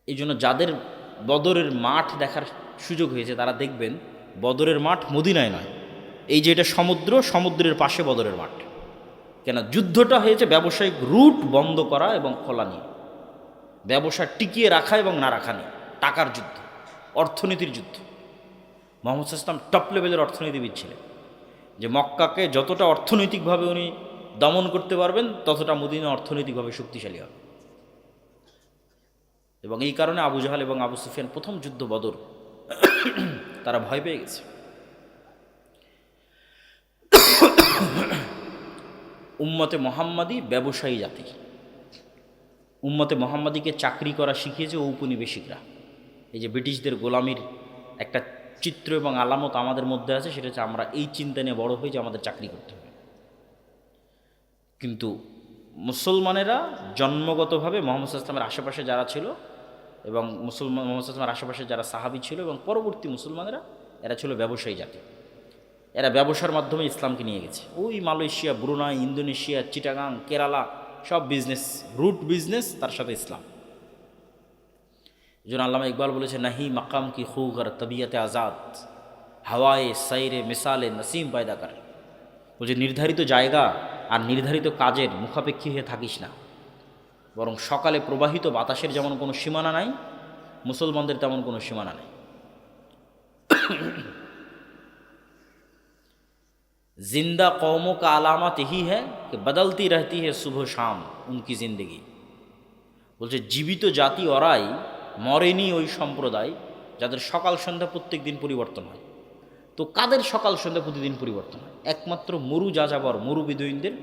এই জন্য যাদের বদরের মাঠ দেখার সুযোগ হয়েছে তারা দেখবেন বদরের মাঠ মদিনায় নয়, এই যে এটা সমুদ্রের পাশে বদরের মাঠ। কেন? যুদ্ধটা হয়েছে ব্যবসায়িক রুট বন্ধ করা এবং খোলা নিয়ে, ব্যবসা টিকিয়ে রাখা এবং না রাখা নিয়ে, টাকার যুদ্ধ, অর্থনীতির যুদ্ধ। মুহাম্মদ সাল্লাল্লাহু আলাইহি ওয়াসাল্লাম টপ লেভেলের অর্থনীতিবিদ ছিলেন, যে মক্কাকে যতটা অর্থনৈতিকভাবে উনি দমন করতে পারবেন, ততটা মদিনা অর্থনৈতিকভাবে শক্তিশালী হবে। এবং এই কারণে আবু জাহাল এবং আবু সুফিয়ান প্রথম যুদ্ধ বদর, তারা ভয় পেয়ে গেছে। উম্মতে মোহাম্মদী ব্যবসায়ী জাতি, উম্মতে মোহাম্মদীকে চাকরি করা শিখিয়েছে ঔপনিবেশিকরা। এই যে ব্রিটিশদের গোলামির একটা চিত্র এবং আলামত আমাদের মধ্যে আছে, সেটা হচ্ছে আমরা এই চিন্তা নিয়ে বড় হই যে আমাদের চাকরি করতে হবে। কিন্তু মুসলমানেরা জন্মগতভাবে মুহাম্মদ সাল্লাল্লাহু আলাইহি ওয়াসাল্লামের আশেপাশে যারা ছিল, এবং মুহাম্মদ সাল্লাল্লাহু আলাইহি ওয়াসাল্লামের আশেপাশে যারা সাহাবী ছিল এবং পরবর্তী মুসলমানেরা, এরা ছিল ব্যবসায়ী জাতি। এরা ব্যবসার মাধ্যমে ইসলামকে নিয়ে গেছে। ওই Malaysia, Brunei, Indonesia, Chittagong, Kerala, সব বিজনেস, রুট বিজনেস, তার সাথে ইসলাম। এই জন্য আল্লামা ইকবাল বলেছে, নাহি মাকাম কি খুগর তবিয়তে আজাদ, হাওয়ায়ে সাইরে মিসালে নসিম পয়দা কর। বলছে নির্ধারিত জায়গা আর নির্ধারিত কাজের মুখাপেক্ষী হয়ে থাকিস না, বরং সকালে প্রবাহিত বাতাসের যেমন কোনো সীমানা নাই, মুসলমানদের তেমন কোনো সীমানা নেই। जिंदा कौमों का अलामत यही है कि बदलती रहती है सुबह शाम उनकी जिंदगी। বলছে জীবিত জাতি ওরাই, মরেনি ওই সম্প্রদায় যাদের সকাল সন্ধ্যা প্রত্যেক দিন পরিবর্তন হয়। তো কাদের সকাল সন্ধ্যা প্রতিদিন পরিবর্তন হয়? একমাত্র মরু যাযাবর, মরু বিদুইনদের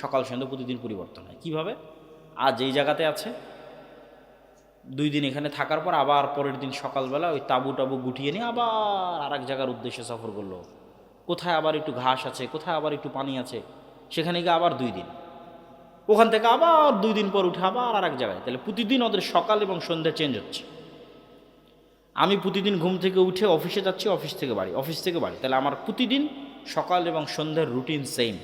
সকাল সন্ধ্যা প্রতিদিন পরিবর্তন হয়। কিভাবে? আজ এই জায়গাতে আছে, 2 দিন এখানে থাকার পর আবার পরের দিন সকালবেলা ওই তাবু গুটিয়ে নিয়ে আবার আর এক জায়গার উদ্দেশ্যে সফর করলো। কোথায় আবার একটু ঘাস আছে, কোথায় আবার একটু পানি আছে, সেখানে গিয়ে আবার 2 দিন। ওখান থেকে আবার 2 দিন পর উঠে আবার আর এক জায়গায়। তাহলে প্রতিদিন ওদের সকাল এবং সন্ধ্যা চেঞ্জ হচ্ছে। আমি প্রতিদিন ঘুম থেকে উঠে অফিসে যাচ্ছি, অফিস থেকে বাড়ি, অফিস থেকে বাড়ি, তাহলে আমার প্রতিদিন সকাল এবং সন্ধ্যার রুটিন সেম।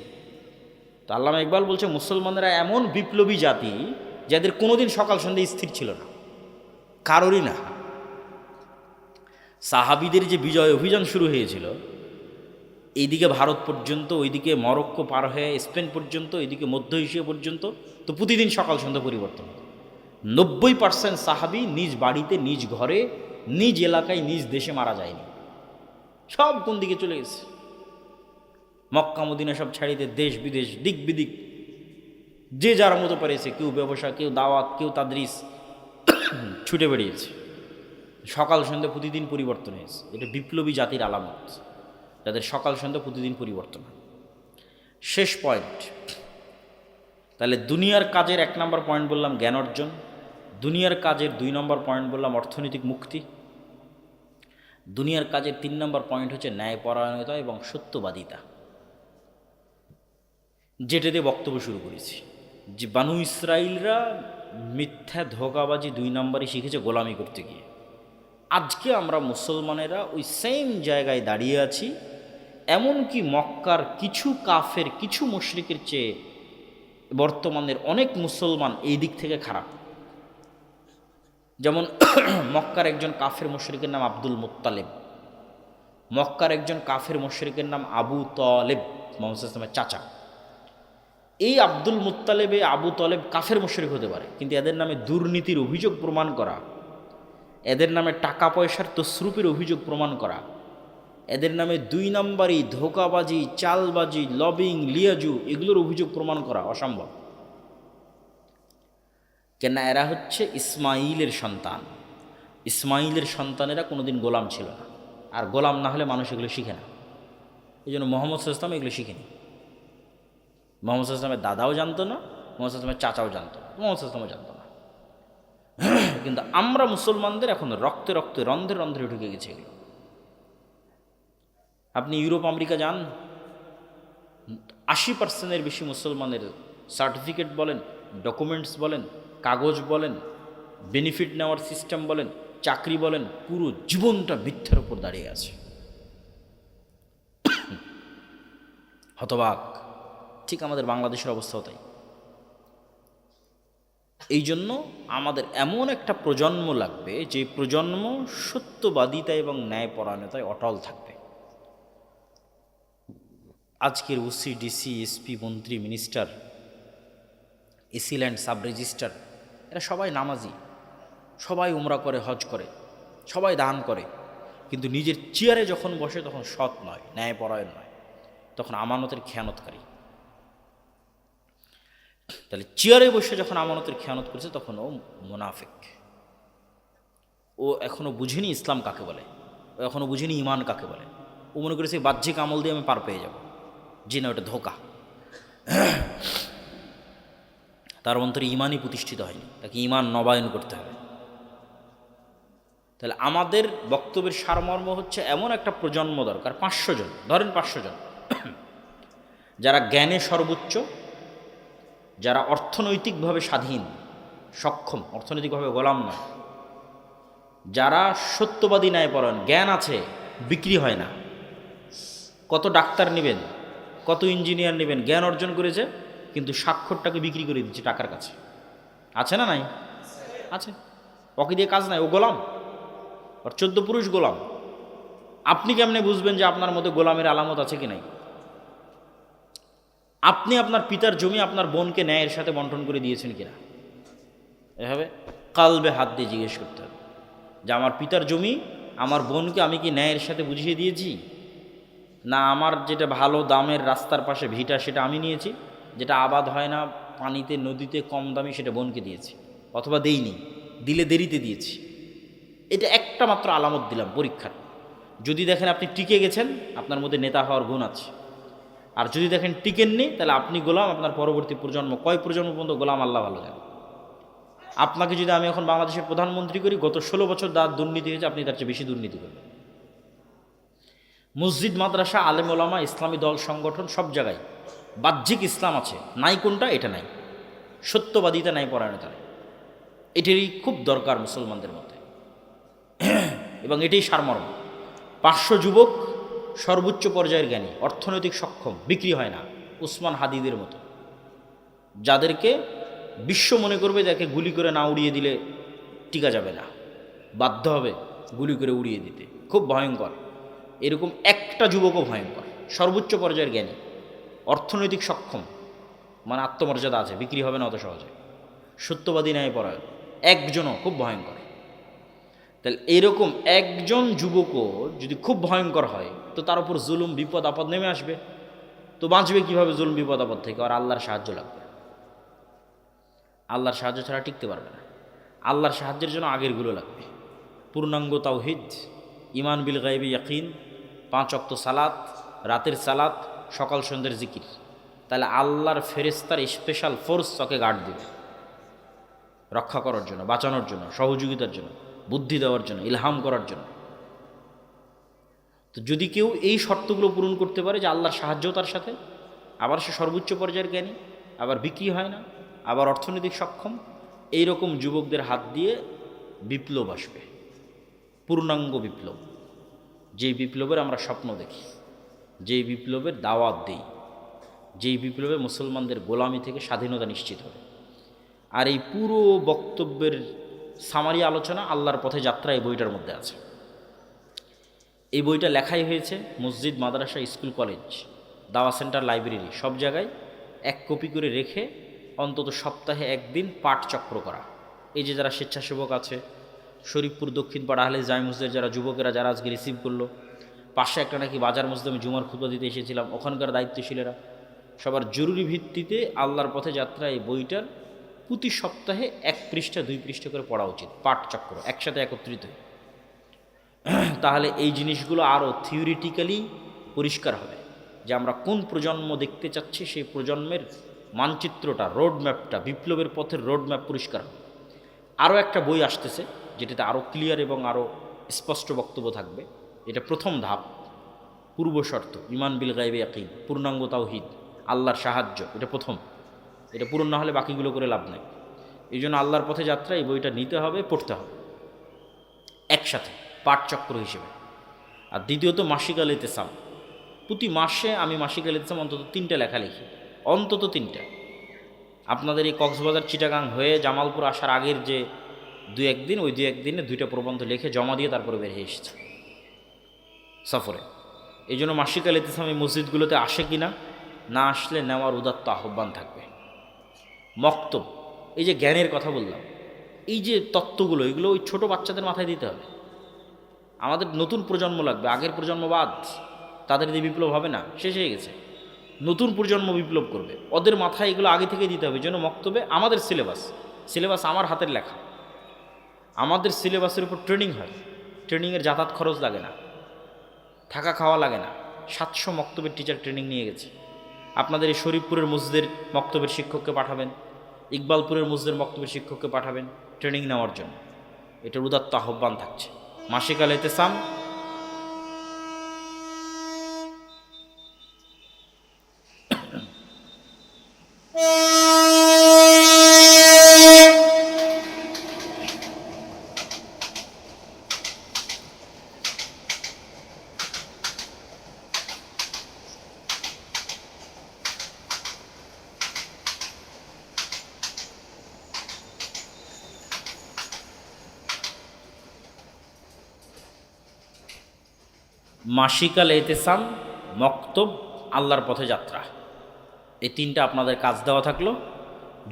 তো আল্লামা ইকবাল বলছে মুসলমানরা এমন বিপ্লবী জাতি যাদের কোনোদিন সকাল সন্ধ্যা স্থির ছিল না, কারোরই না। সাহাবিদের যে বিজয় অভিযান শুরু হয়েছিল, এইদিকে ভারত পর্যন্ত, ওইদিকে মরক্কো পার হয়ে স্পেন পর্যন্ত, এইদিকে মধ্য এশিয়া পর্যন্ত, তো প্রতিদিন সকাল সন্ধ্যা পরিবর্তন। 90% সাহাবি নিজ বাড়িতে, নিজ ঘরে, নিজ এলাকায়, নিজ দেশে মারা যায়নি। সব কোন দিকে চলে গেছে, মক্কা মদিনা সব ছাড়িতে দেশ বিদেশ দিক বিদিক যে যার মতো পেরেছে, কেউ ব্যবসা, কেউ দাওয়াত, কেউ তাদরিস, ছুটে বেরিয়েছে। সকাল সন্ধ্যা প্রতিদিন পরিবর্তন হয়েছে। এটা বিপ্লবী জাতির আলামত, যাদের সকাল সন্ধ্যা প্রতিদিন পরিবর্তন হয়। শেষ পয়েন্ট, তাহলে দুনিয়ার কাজের 1 নম্বর পয়েন্ট বললাম জ্ঞান অর্জন, দুনিয়ার কাজের 2 নম্বর পয়েন্ট বললাম অর্থনৈতিক মুক্তি, দুনিয়ার কাজের 3 নম্বর পয়েন্ট হচ্ছে ন্যায়পরায়ণতা এবং সত্যবাদিতা। যেটা দিয়ে বক্তব্য শুরু করেছি যে বানু ইসরাইলরা মিথ্যা ধোঁকাবাজি 2 নম্বরই শিখেছে গোলামি করতে গিয়ে। আজকে আমরা মুসলমানেরা ওই সেম জায়গায় দাঁড়িয়ে আছি। এমনকি মক্কার কিছু কাফের, কিছু মুশরিকের চেয়ে বর্তমানের অনেক মুসলমান এই দিক থেকে খারাপ। যেমন মক্কার একজন কাফের মুশরিকের নাম আব্দুল মুত্তালিব, মক্কার একজন কাফের মুশরিকের নাম আবু তলেব, মোহাম্মদ ইসলামের চাচা। এই আব্দুল মুত্তালেবে, আবু তলেব কাফের মুশরিক হতে পারে, কিন্তু এদের নামে দুর্নীতির অভিযোগ প্রমাণ করা, এদের নামে টাকা পয়সার তসরুপের অভিযোগ প্রমাণ করা, এদের নামে 2 নম্বরই ধোঁকাবাজি, চালবাজি, লবিং, লিয়াজু, এগুলোর অভিযোগ প্রমাণ করা অসম্ভব। কেন? এরা হচ্ছে ইসমাইলের সন্তান। ইসমাইলের সন্তানেরা কোনোদিন গোলাম ছিল না, আর গোলাম না হলে মানুষ এগুলো শিখে না। এই জন্য মোহাম্মদ সাল্লাল্লাহু আলাইহি ওয়াসাল্লাম এগুলো শিখেনি। মোহাম্মদ সাল্লাল্লাহু আলাইহি ওয়াসাল্লামের দাদাও জানতো না, মোহাম্মদ সাল্লাল্লাহু আলাইহি ওয়াসাল্লামের চাচাও জানতো না, মোহাম্মদ সাল্লাল্লাহু আলাইহি ওয়াসাল্লামও জানতো না। কিন্তু আমরা মুসলমানদের এখন রক্তে রক্তে, রন্ধ্রে রন্ধ্রে ঢুকে গেছে এগুলো। আপনি ইউরোপ আমেরিকা যান, 80%-এর বেশি মুসলমানের সার্টিফিকেট বলেন, ডকুমেন্টস বলেন, কাগজ বলেন, বেনিফিট নেওয়ার সিস্টেম বলেন, চাকরি বলেন, পুরো জীবনটা মিথ্যার উপর দাঁড়িয়ে আছে। হতবাক। ঠিক আমাদের বাংলাদেশের অবস্থাও তাই। এই জন্য আমাদের এমন একটা প্রজন্ম লাগবে যে প্রজন্ম সত্যবাদিতা এবং ন্যায়পরায়ণতায় অটল থাকবে। আজকের ওসি, ডিসি, এসপি, মন্ত্রী, minister, AC land, sub registrar, এরা সবাই নামাজি, সবাই উমরা করে, হজ করে, সবাই দান করে, কিন্তু নিজের চেয়ারে যখন বসে তখন সৎ নয়, ন্যায়পরায়ণ নয়, তখন আমানতের খেয়ানতকারী। তাহলে চেয়ারে বসে যখন আমানতের খেয়ানত করেছে তখন ও মুনাফিক। ও এখনো বুঝেনি ইসলাম কাকে বলে, ও এখনো বুঝেনি ইমান কাকে বলে। ও মনে করেছে বাহ্যিক আমল দিয়ে আমি পার পেয়ে যাব। জি না, ওটা ধোঁকা। তার অন্তরে ইমানই প্রতিষ্ঠিত হয়নি, তাকে ইমান নবায়ন করতে হবে। তাহলে আমাদের বক্তব্যের সারমর্ম হচ্ছে এমন একটা প্রজন্ম দরকার, 500 জন, ধরেন 500 জন, যারা জ্ঞানে সর্বোচ্চ, যারা অর্থনৈতিকভাবে স্বাধীন, সক্ষম, অর্থনৈতিকভাবে গোলাম নয়, যারা সত্যবাদী, ন্যায়পরায়ণ, জ্ঞান আছে, বিক্রি হয় না। কত ডাক্তার নেবেন, কত ইঞ্জিনিয়ার নেবেন, জ্ঞান অর্জন করেছে কিন্তু স্বাক্ষরটাকে বিক্রি করে দিচ্ছে টাকার কাছে। আছে না? নাই? আছে। ওকে দিয়ে কাজ নাই, ও গোলাম, ওর 14 পুরুষ গোলাম। আপনি কেমনে বুঝবেন যে আপনার মধ্যে গোলামের আলামত আছে কি নাই? আপনি আপনার পিতার জমি আপনার বোনকে ন্যায়ের সাথে বন্টন করে দিয়েছেন কিনা, এভাবে কালবে হাত দিয়ে জিজ্ঞেস করতে হবে যে আমার পিতার জমি আমার বোনকে আমি কি ন্যায়ের সাথে বুঝিয়ে দিয়েছি, না আমার যেটা ভালো দামের রাস্তার পাশে ভিটা সেটা আমি নিয়েছি, যেটা আবাদ হয় না পানিতে, নদীতে, কম দামি সেটা বোনকে দিয়েছি, অথবা দেইনি, দিলে দেরিতে দিয়েছি। এটা একটা মাত্র আলামত দিলাম পরীক্ষার। যদি দেখেন আপনি টিকে গেছেন, আপনার মধ্যে নেতা হওয়ার গুণ আছে। আর যদি দেখেন টিকেননি, তাহলে আপনি গোলাম, আপনার পরবর্তী প্রজন্ম, কয় প্রজন্ম পর্যন্ত গোলাম আল্লাহ ভালো জানে। আপনাকে যদি আমি এখন বাংলাদেশের প্রধানমন্ত্রী করি, গত 16 বছর দুর্নীতি হয়েছে, আপনি তার চেয়ে বেশি দুর্নীতি করবেন। মসজিদ, মাদ্রাসা, আলেম ওলামা, ইসলামী দল সংগঠন, সব জায়গায় বাহ্যিক ইসলাম আছে, নাই কোনটা? এটা নাই। সত্যবাদিতা নাই, পরায়ণতা নাই। এটারই খুব দরকার মুসলমানদের মধ্যে, এবং এটাই সারমর্ম। 500 যুবক সর্বোচ্চ পর্যায়ের জ্ঞানী, অর্থনৈতিক সক্ষম, বিক্রি হয় না, উসমান হাদিদের মতো, যাদেরকে বিশ্ব মনে করবে যাকে গুলি করে না উড়িয়ে দিলে টিকা যাবে না, বাধ্য হবে গুলি করে উড়িয়ে দিতে, খুব ভয়ঙ্কর। এরকম একটা যুবকও ভয়ঙ্কর, সর্বোচ্চ পর্যায়ের জ্ঞানী, অর্থনৈতিক সক্ষম, মানে আত্মমর্যাদা আছে, বিক্রি হবে না অত সহজে, সত্যবাদী ন্যায় পরায়ণ, একজনও খুব ভয়ঙ্কর। তাহলে এরকম একজন যুবকও যদি খুব ভয়ঙ্কর হয়, তো তার উপর জুলুম বিপদ আপদ নেমে আসবে। তো বাঁচবে কীভাবে জুলুম বিপদ আপদ থেকে? আর আল্লাহর সাহায্য লাগবে, আল্লাহর সাহায্য ছাড়া টিকতে পারবে না। আল্লাহর সাহায্যের জন্য আগেরগুলো লাগবে, পূর্ণাঙ্গ তাওহীদ, ঈমান বিল গায়বি ইয়াকিন, 5 ওয়াক্ত সালাত, রাতের সালাত, সকাল সন্ধ্যের জিকির। তাহলে আল্লাহর ফেরেশতার স্পেশাল ফোর্স তাকে গার্ড দেবে, রক্ষা করার জন্য, বাঁচানোর জন্য, সহযোগিতার জন্য, বুদ্ধি দেওয়ার জন্য, ইলহাম করার জন্য। তো যদি কেউ এই শর্তগুলো পূরণ করতে পারে, যে আল্লাহর সাহায্যও তার সাথে, আবার সে সর্বোচ্চ পর্যায়ের জ্ঞানী, আবার বিক্রি হয় না, আবার অর্থনৈতিক সক্ষম, এই রকম যুবকদের হাত দিয়ে বিপ্লব আসবে, পূর্ণাঙ্গ বিপ্লব, যেই বিপ্লবের আমরা স্বপ্ন দেখি, যেই বিপ্লবের দাওয়াত দিই, যেই বিপ্লবে মুসলমানদের গোলামি থেকে স্বাধীনতা নিশ্চিত হবে। আর এই পুরো বক্তব্যের সামারি আলোচনা আল্লাহর পথে যাত্রা এই বইটার মধ্যে আছে। এই বইটা লেখাই হয়েছে মসজিদ, মাদ্রাসা, স্কুল, কলেজ, দাওয়া সেন্টার, লাইব্রেরি, সব জায়গায় 1 কপি করে রেখে অন্তত সপ্তাহে 1 দিন পাঠ চক্র করা। এই যে যারা স্বেচ্ছাসেবক আছে, শরীফপুর দক্ষিণ পাড়া আহলে জামি মসজিদের যারা যুবকেরা যারা আজকে রিসিভ করলো, পাশে একটা নাকি বাজার মসজিদে আমি জুমার খুতবা দিতে এসেছিলাম, ওখানকার দায়িত্বশীলেরা, সবার জরুরি ভিত্তিতে আল্লাহর পথে যাত্রা এই বইটার প্রতি সপ্তাহে 1 পৃষ্ঠা 2 পৃষ্ঠা করে পড়া উচিত, পাঠ চক্র একসাথে একত্রিত। তাহলে এই জিনিসগুলো আরও থিওরিটিক্যালি পরিষ্কার হবে, যে আমরা কোন প্রজন্ম দেখতে চাচ্ছি, সেই প্রজন্মের মানচিত্রটা, রোডম্যাপটা, বিপ্লবের পথের রোডম্যাপ পরিষ্কার হবে। আরও একটা বই আসতেছে যেটাতে আরও ক্লিয়ার এবং আরও স্পষ্ট বক্তব্য থাকবে। এটা প্রথম ধাপ, পূর্ব শর্ত, ঈমান বিল গায়বি ইয়াকিন, পূর্ণাঙ্গ তাওহীদ, আল্লাহর সাহায্য, এটা প্রথম। এটা পূরণ না হলে বাকিগুলো করে লাভ নাই। এই জন্য আল্লাহর পথে যাত্রা এই বইটা নিতে হবে, পড়তে হবে একসাথে পাঠচক্র হিসেবে। আর দ্বিতীয়ত মাসিক আল ইতিসাম, প্রতি মাসে আমি মাসিক আল ইতিসাম অন্তত 3টা লেখা লিখি, অন্তত 3টা। আপনাদের এই কক্সবাজার চিটাগাং হয়ে জামালপুর আসার আগের যে 2-1 দিন, ওই 2-1 দিনে 2টা প্রবন্ধ লিখে জমা দিয়ে তারপরে বের হয়ে এসেছে সফরে। এই জন্য মাসিক আল ইতিসাম এই মসজিদগুলোতে আসে কি না, না আসলে নেওয়ার উদাত্ত আহ্বান থাকবে। মক্তব, এই যে জ্ঞানের কথা বললাম, এই যে তত্ত্বগুলো, এগুলো ওই ছোটো বাচ্চাদের মাথায় দিতে হবে। আমাদের নতুন প্রজন্ম লাগবে, আগের প্রজন্ম বাদ, তাদের দিয়ে বিপ্লব হবে না, শেষ হয়ে গেছে। নতুন প্রজন্ম বিপ্লব করবে, ওদের মাথায় এগুলো আগে থেকে দিতে হবে। যেন মক্তবে আমাদের সিলেবাস আমার হাতের লেখা, আমাদের সিলেবাসের উপর ট্রেনিং হয়, ট্রেনিংয়ের যাতায়াত খরচ লাগে না, থাকা খাওয়া লাগে না। 700 মক্তবের টিচার ট্রেনিং নিয়ে গেছে। আপনাদের এই শরীফপুরের মসজিদের মক্তবের শিক্ষককে পাঠাবেন, ইকবালপুরের মসজিদের মক্তবের শিক্ষককে পাঠাবেন ট্রেনিং নেওয়ার জন্য। এটার উদাত্ত আহ্বান থাকছে। মাসিক আল ইতিসাম মাসিক আল ইতিসাম, মক্তব, আল্লাহর পথে যাত্রা, এই 3টা আপনাদের কাজ দেওয়া থাকলো।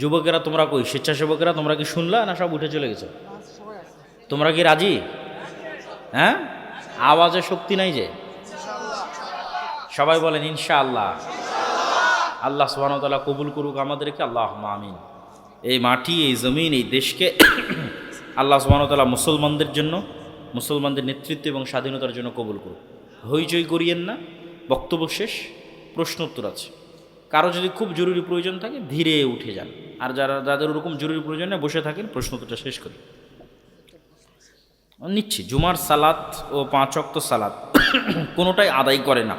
যুবকেরা তোমরা কই, স্বেচ্ছাসেবকেরা তোমরা কি শুনলা না সব উঠে চলে গেছো? তোমরা কি রাজি? হ্যাঁ, আওয়াজে শক্তি নাই যে? সবাই বলেন ইনশাআল্লাহ। আল্লাহ সুবহানাহু ওয়া তাআলা কবুল করুক আমাদেরকে, আল্লাহুম্মা আমিন। এই মাটি, এই জমিন, এই দেশকে আল্লাহ সুবহানাহু ওয়া তাআলা মুসলমানদের জন্য, মুসলমানদের নেতৃত্ব এবং স্বাধীনতার জন্য কবুল করুক। হইচই করিয়েন না, বক্তব্য শেষ, প্রশ্ন উত্তর আছে। কারো যদি খুব জরুরি প্রয়োজন থাকে ধীরে উঠে যান, আর যাদের ওরকম জরুরি প্রয়োজন নেই বসে থাকেন, প্রশ্ন উত্তরটা শেষ করি। নিচ্ছি, জুমার সালাত ও 5 ওয়াক্ত সালাত কোনোটাই আদায় করে না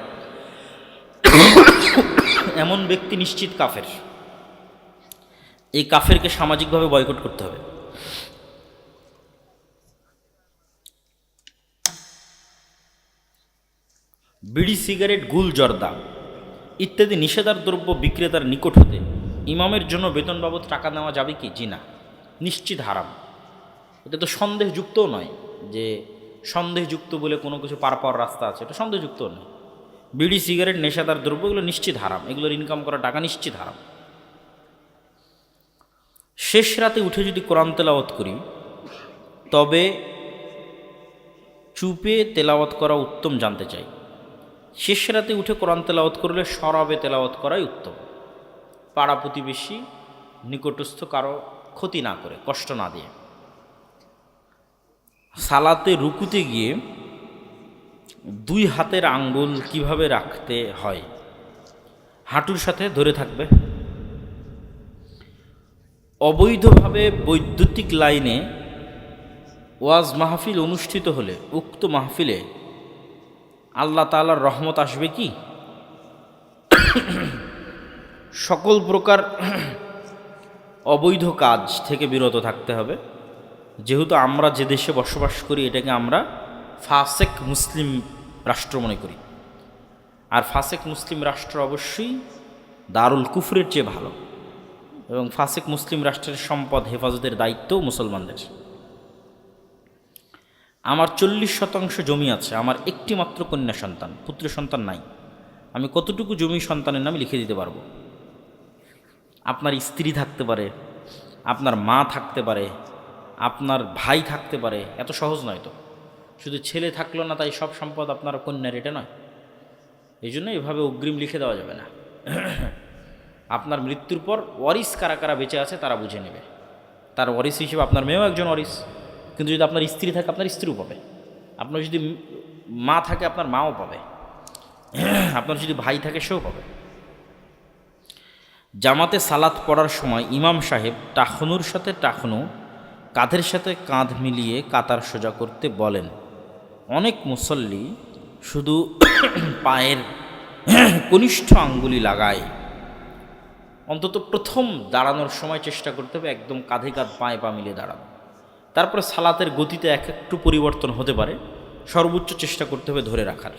এমন ব্যক্তি নিশ্চিত কাফের। এই কাফেরকে সামাজিকভাবে বয়কট করতে হবে। বিড়ি, সিগারেট, গুল, জর্দা ইত্যাদি নিষেধার দ্রব্য বিক্রেতার নিকট হতে ইমামের জন্য বেতন বাবদ টাকা নেওয়া যাবে কি? জি না, নিশ্চিত হারাম। এটা তো সন্দেহযুক্তও নয় যে সন্দেহযুক্ত বলে কোনো কিছু পার পাওয়ার রাস্তা আছে, এটা সন্দেহযুক্তও নয়। বিড়ি, সিগারেট, নেশাদার দ্রব্য এগুলো নিশ্চিত হারাম, এগুলোর ইনকাম করা টাকা নিশ্চিত হারাম। শেষ রাতে উঠে যদি কোরআন তেলাওয়াত করি তবে চুপে তেলাওয়াত করা উত্তম জানতে চাই। শেষ রাতে উঠে কোরআন তেলাওয়াত করলে সরাবে তেলাওয়াত করাই উত্তম, পাড়া প্রতিবেশী নিকটস্থ কারো ক্ষতি না করে, কষ্ট না দিয়ে। সালাতে রুকুতে গিয়ে দুই হাতের আঙ্গুল কিভাবে রাখতে হয়? হাঁটুর সাথে ধরে থাকবে। অবৈধভাবে বৈদ্যুতিক লাইনে ওয়াজ মাহফিল অনুষ্ঠিত হলে উক্ত মাহফিলে আল্লাহ তাআলার রহমত আসবে কি? সকল প্রকার অবৈধ কাজ থেকে বিরত থাকতে হবে। যেহেতু আমরা যে দেশে বসবাস করি এটাকে আমরা ফাসেক মুসলিম রাষ্ট্র মনে করি, আর ফাসেক মুসলিম রাষ্ট্র অবশ্যই দারুল কুফরের চেয়ে ভালো, এবং ফাসেক মুসলিম রাষ্ট্রের সম্পদ হেফাজতের দায়িত্বও মুসলমানদের। আমার 40% জমি আছে, আমার একটি মাত্র কন্যা সন্তান, পুত্র সন্তান নাই। আমি কতটুকু জমি সন্তানের নামে লিখে দিতে পারবো? আপনার স্ত্রী থাকতে পারে, আপনার মা থাকতে পারে, আপনার ভাই থাকতে পারে, এত সহজ নয় তো। শুধু ছেলে থাকলো না তাই সব সম্পদ আপনার কন্যার, এটা নয়। এই জন্য এভাবে অগ্রিম লিখে দেওয়া যাবে না। আপনার মৃত্যুর পর ওয়ারিস কারা কারা বেঁচে আছে তারা বুঝে নেবে। তার ওয়ারিস হিসেবে আপনার মেয়েও একজন ওয়ারিস, কিন্তু যদি আপনার স্ত্রী থাকে আপনার স্ত্রীও পাবে, আপনার যদি মা থাকে আপনার মাও পাবে, আপনার যদি ভাই থাকে সেও পাবে। জামাতে সালাত পড়ার সময় ইমাম সাহেব টাখনুর সাথে টাখনু, কাঁধের সাথে কাঁধ মিলিয়ে কাতার সোজা করতে বলেন। অনেক মুসল্লি শুধু পায়ের কনিষ্ঠ আঙ্গুলি লাগায়। অন্তত প্রথম দাঁড়ানোর সময় চেষ্টা করতে হবে একদম কাঁধে কাঁধ পায়ে পা মিলিয়ে দাঁড়ানো। তারপরে সালাতের গতিতে একটু পরিবর্তন হতে পারে, সর্বোচ্চ চেষ্টা করতে হবে ধরে রাখার।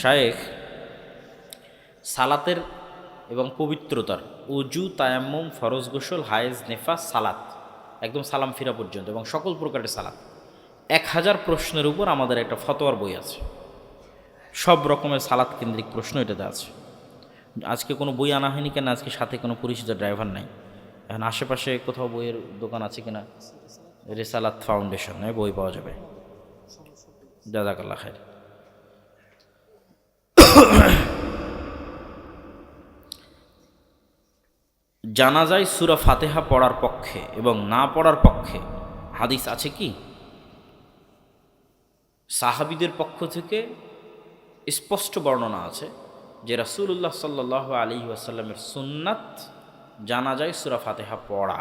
শায়েখ সালাতের এবং পবিত্রতার উজু, তায়াম্মুম, ফরজ গোসল, হায়েজ, নেফাস, সালাত একদম সালাম ফিরা পর্যন্ত এবং সকল প্রকারের সালাত 1000 প্রশ্নের উপর আমাদের একটা ফতোয়ার বই আছে। সব রকমের সালাত কেন্দ্রিক প্রশ্ন এটাতে আছে। আজকে কোনো বই আনা হয়নি কেন, আজকে সাথে কোনো পরিচিত ড্রাইভার নাই। এখন আশেপাশে কোথাও বইয়ের দোকান আছে কিনা? রেসালাত ফাউন্ডেশন বই পাওয়া যাবে। জাযাকাল্লাহ খাইর। জানাজায় সূরা ফাতিহা পড়ার পক্ষে এবং না পড়ার পক্ষে হাদিস আছে কি? সাহাবীদের পক্ষ থেকে স্পষ্ট বর্ণনা আছে যে রাসূলুল্লাহ সাল্লাল্লাহু আলাইহি ওয়াসাল্লামের সুন্নাত জানাজায় সূরা ফাতিহা পড়া।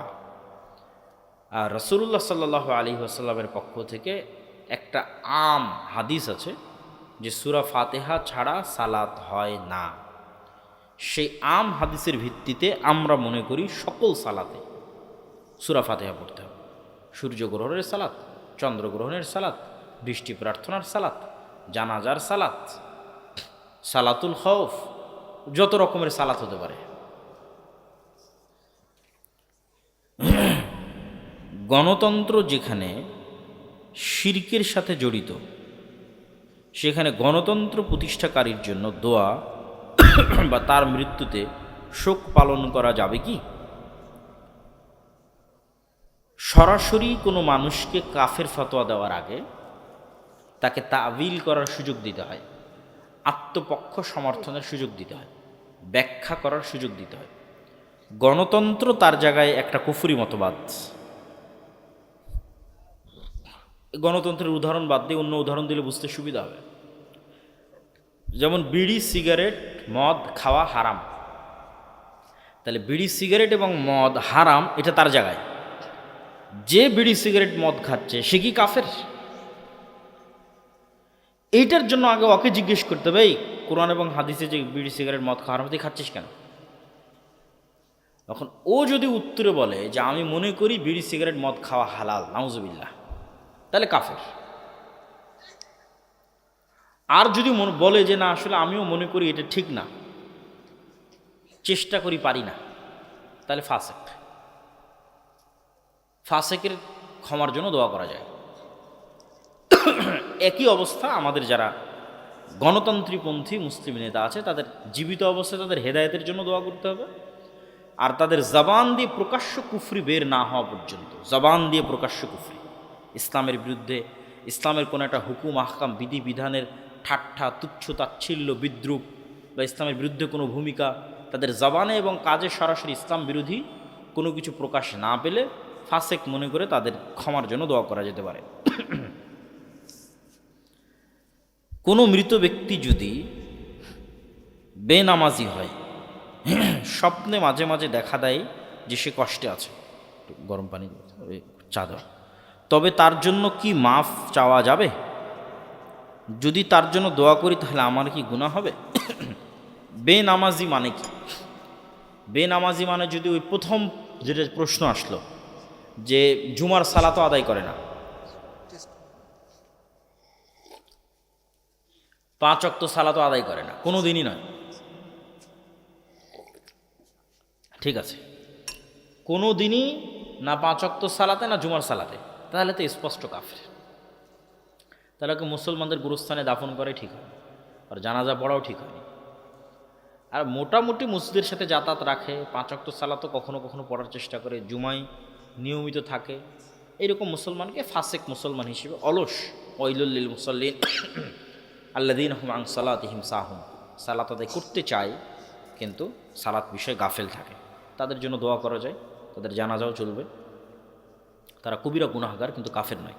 আর রাসূলুল্লাহ সাল্লাল্লাহু আলাইহি ওয়াসাল্লামের পক্ষ থেকে একটা আম হাদিস আছে যে সূরা ফাতিহা ছাড়া সালাত হয় না। সেই আম হাদিসের ভিত্তিতে আমরা মনে করি সকল সালাতে সূরা ফাতিহা পড়তে হবে। সূর্যগ্রহণের সালাত, চন্দ্রগ্রহণের সালাত, বৃষ্টি প্রার্থনার সালাত, জানাজার সালাত, সালাতুল খৌফ, যত রকমের সালাত হতে পারে। গণতন্ত্র যেখানে শিরকের সাথে জড়িত সেখানে গণতন্ত্র প্রতিষ্ঠাকারীর জন্য দোয়া বা তার মৃত্যুতে শোক পালন করা যাবে কি? সরাসরি কোনো মানুষকে কাফের ফতোয়া দেওয়ার আগে তাকে তাবিল করার সুযোগ দিতে হয়, আত্মপক্ষ সমর্থনের সুযোগ দিতে হয়, ব্যাখ্যা করার সুযোগ দিতে হয়। গণতন্ত্র তার জায়গায় একটা কুফরি মতবাদ। গণতন্ত্রের উদাহরণ বাদ দিয়ে অন্য উদাহরণ দিলে বুঝতে সুবিধা হবে। যেমন বিড়ি, সিগারেট, মদ খাওয়া হারাম, তাহলে বিড়ি, সিগারেট এবং মদ হারাম, এটা তার জায়গায়। যে বিড়ি, সিগারেট, মদ খাচ্ছে সে কি কাফের? এইটার জন্য আগে ওকে জিজ্ঞেস করতে হবে, এই কোরআন এবং হাদিসে যে বিড়ি, সিগারেট, মদ খাওয়া হারাম, তুই খাচ্ছিস কেন? এখন ও যদি উত্তরে বলে যে আমি মনে করি বিড়ি সিগারেট মদ খাওয়া হালাল, নাউজুবিল্লাহ, তাহলে কাফের। আর যদি বলে যে না আসলে আমিও মনে করি এটা ঠিক না, চেষ্টা করি পারি না, তাহলে ফাসেক। ফাসেকের ক্ষমার জন্য দোয়া করা যায়। একই অবস্থা আমাদের যারা গণতন্ত্রীপন্থী মুসলিম নেতা আছে, তাদের জীবিত অবস্থায় তাদের হেদায়েতের জন্য দোয়া করতে হবে। আর তাদের জবান দিয়ে প্রকাশ্য কুফরি বের না হওয়া পর্যন্ত, জবান দিয়ে প্রকাশ্য কুফরি, ইসলামের বিরুদ্ধে, ইসলামের কোনো একটা হুকুম আহকাম বিধি বিধানের ঠাট্টা তুচ্ছ তাচ্ছিল্য বিদ্রুপ বা ইসলামের বিরুদ্ধে কোনো ভূমিকা, তাদের জবানে এবং কাজে সরাসরি ইসলাম বিরোধী কোনো কিছু প্রকাশ না পেলে ফাসেক মনে করে তাদের ক্ষমার জন্য দোয়া করা যেতে পারে। কোনো মৃত ব্যক্তি যদি বেনামাজি হয়, স্বপ্নে মাঝে মাঝে দেখা দেয় যে সে কষ্টে আছে, একটু গরম পানি চা দেওয়া, তবে তার জন্য কি মাফ চাওয়া যাবে? যদি তার জন্য দোয়া করি তাহলে আমার কি গুনাহ হবে? বেনামাজি মানে কি? বেনামাজি মানে যদি ওই প্রথম যেটা প্রশ্ন আসলো যে জুমার সালাতও আদায় করে না, 5 ওয়াক্ত সালাতও আদায় করে না, কোনো দিনই নয়, ঠিক আছে, কোনো দিনই না 5 ওয়াক্ত সালাতে না জুমার সালাতে, তাহলে তো স্পষ্ট কাফের। তাহলে ওকে মুসলমানদের গুরুস্থানে দাফন করে ঠিক হয়, আর জানাজা পড়াও ঠিক হয়। আর মোটামুটি মসজিদের সাথে যাতায়াত রাখে, 5 ওয়াক্ত সালাতও কখনো কখনো পড়ার চেষ্টা করে, জুমায় নিয়মিত থাকে, এইরকম মুসলমানকে ফাসেক মুসলমান হিসেবে অলস, ওয়াইলুল লিল মুসাল্লিন আল্লাযীনা হুম আন সালাতিহিম সাহুন, সালাত আদায় করতে চায় কিন্তু সালাত বিষয়ে গাফেল থাকে, তাদের জন্য দোয়া করা যায়, তাদের জানাজাও চলবে। তারা কবিরা গুনাহগার কিন্তু কাফের নয়।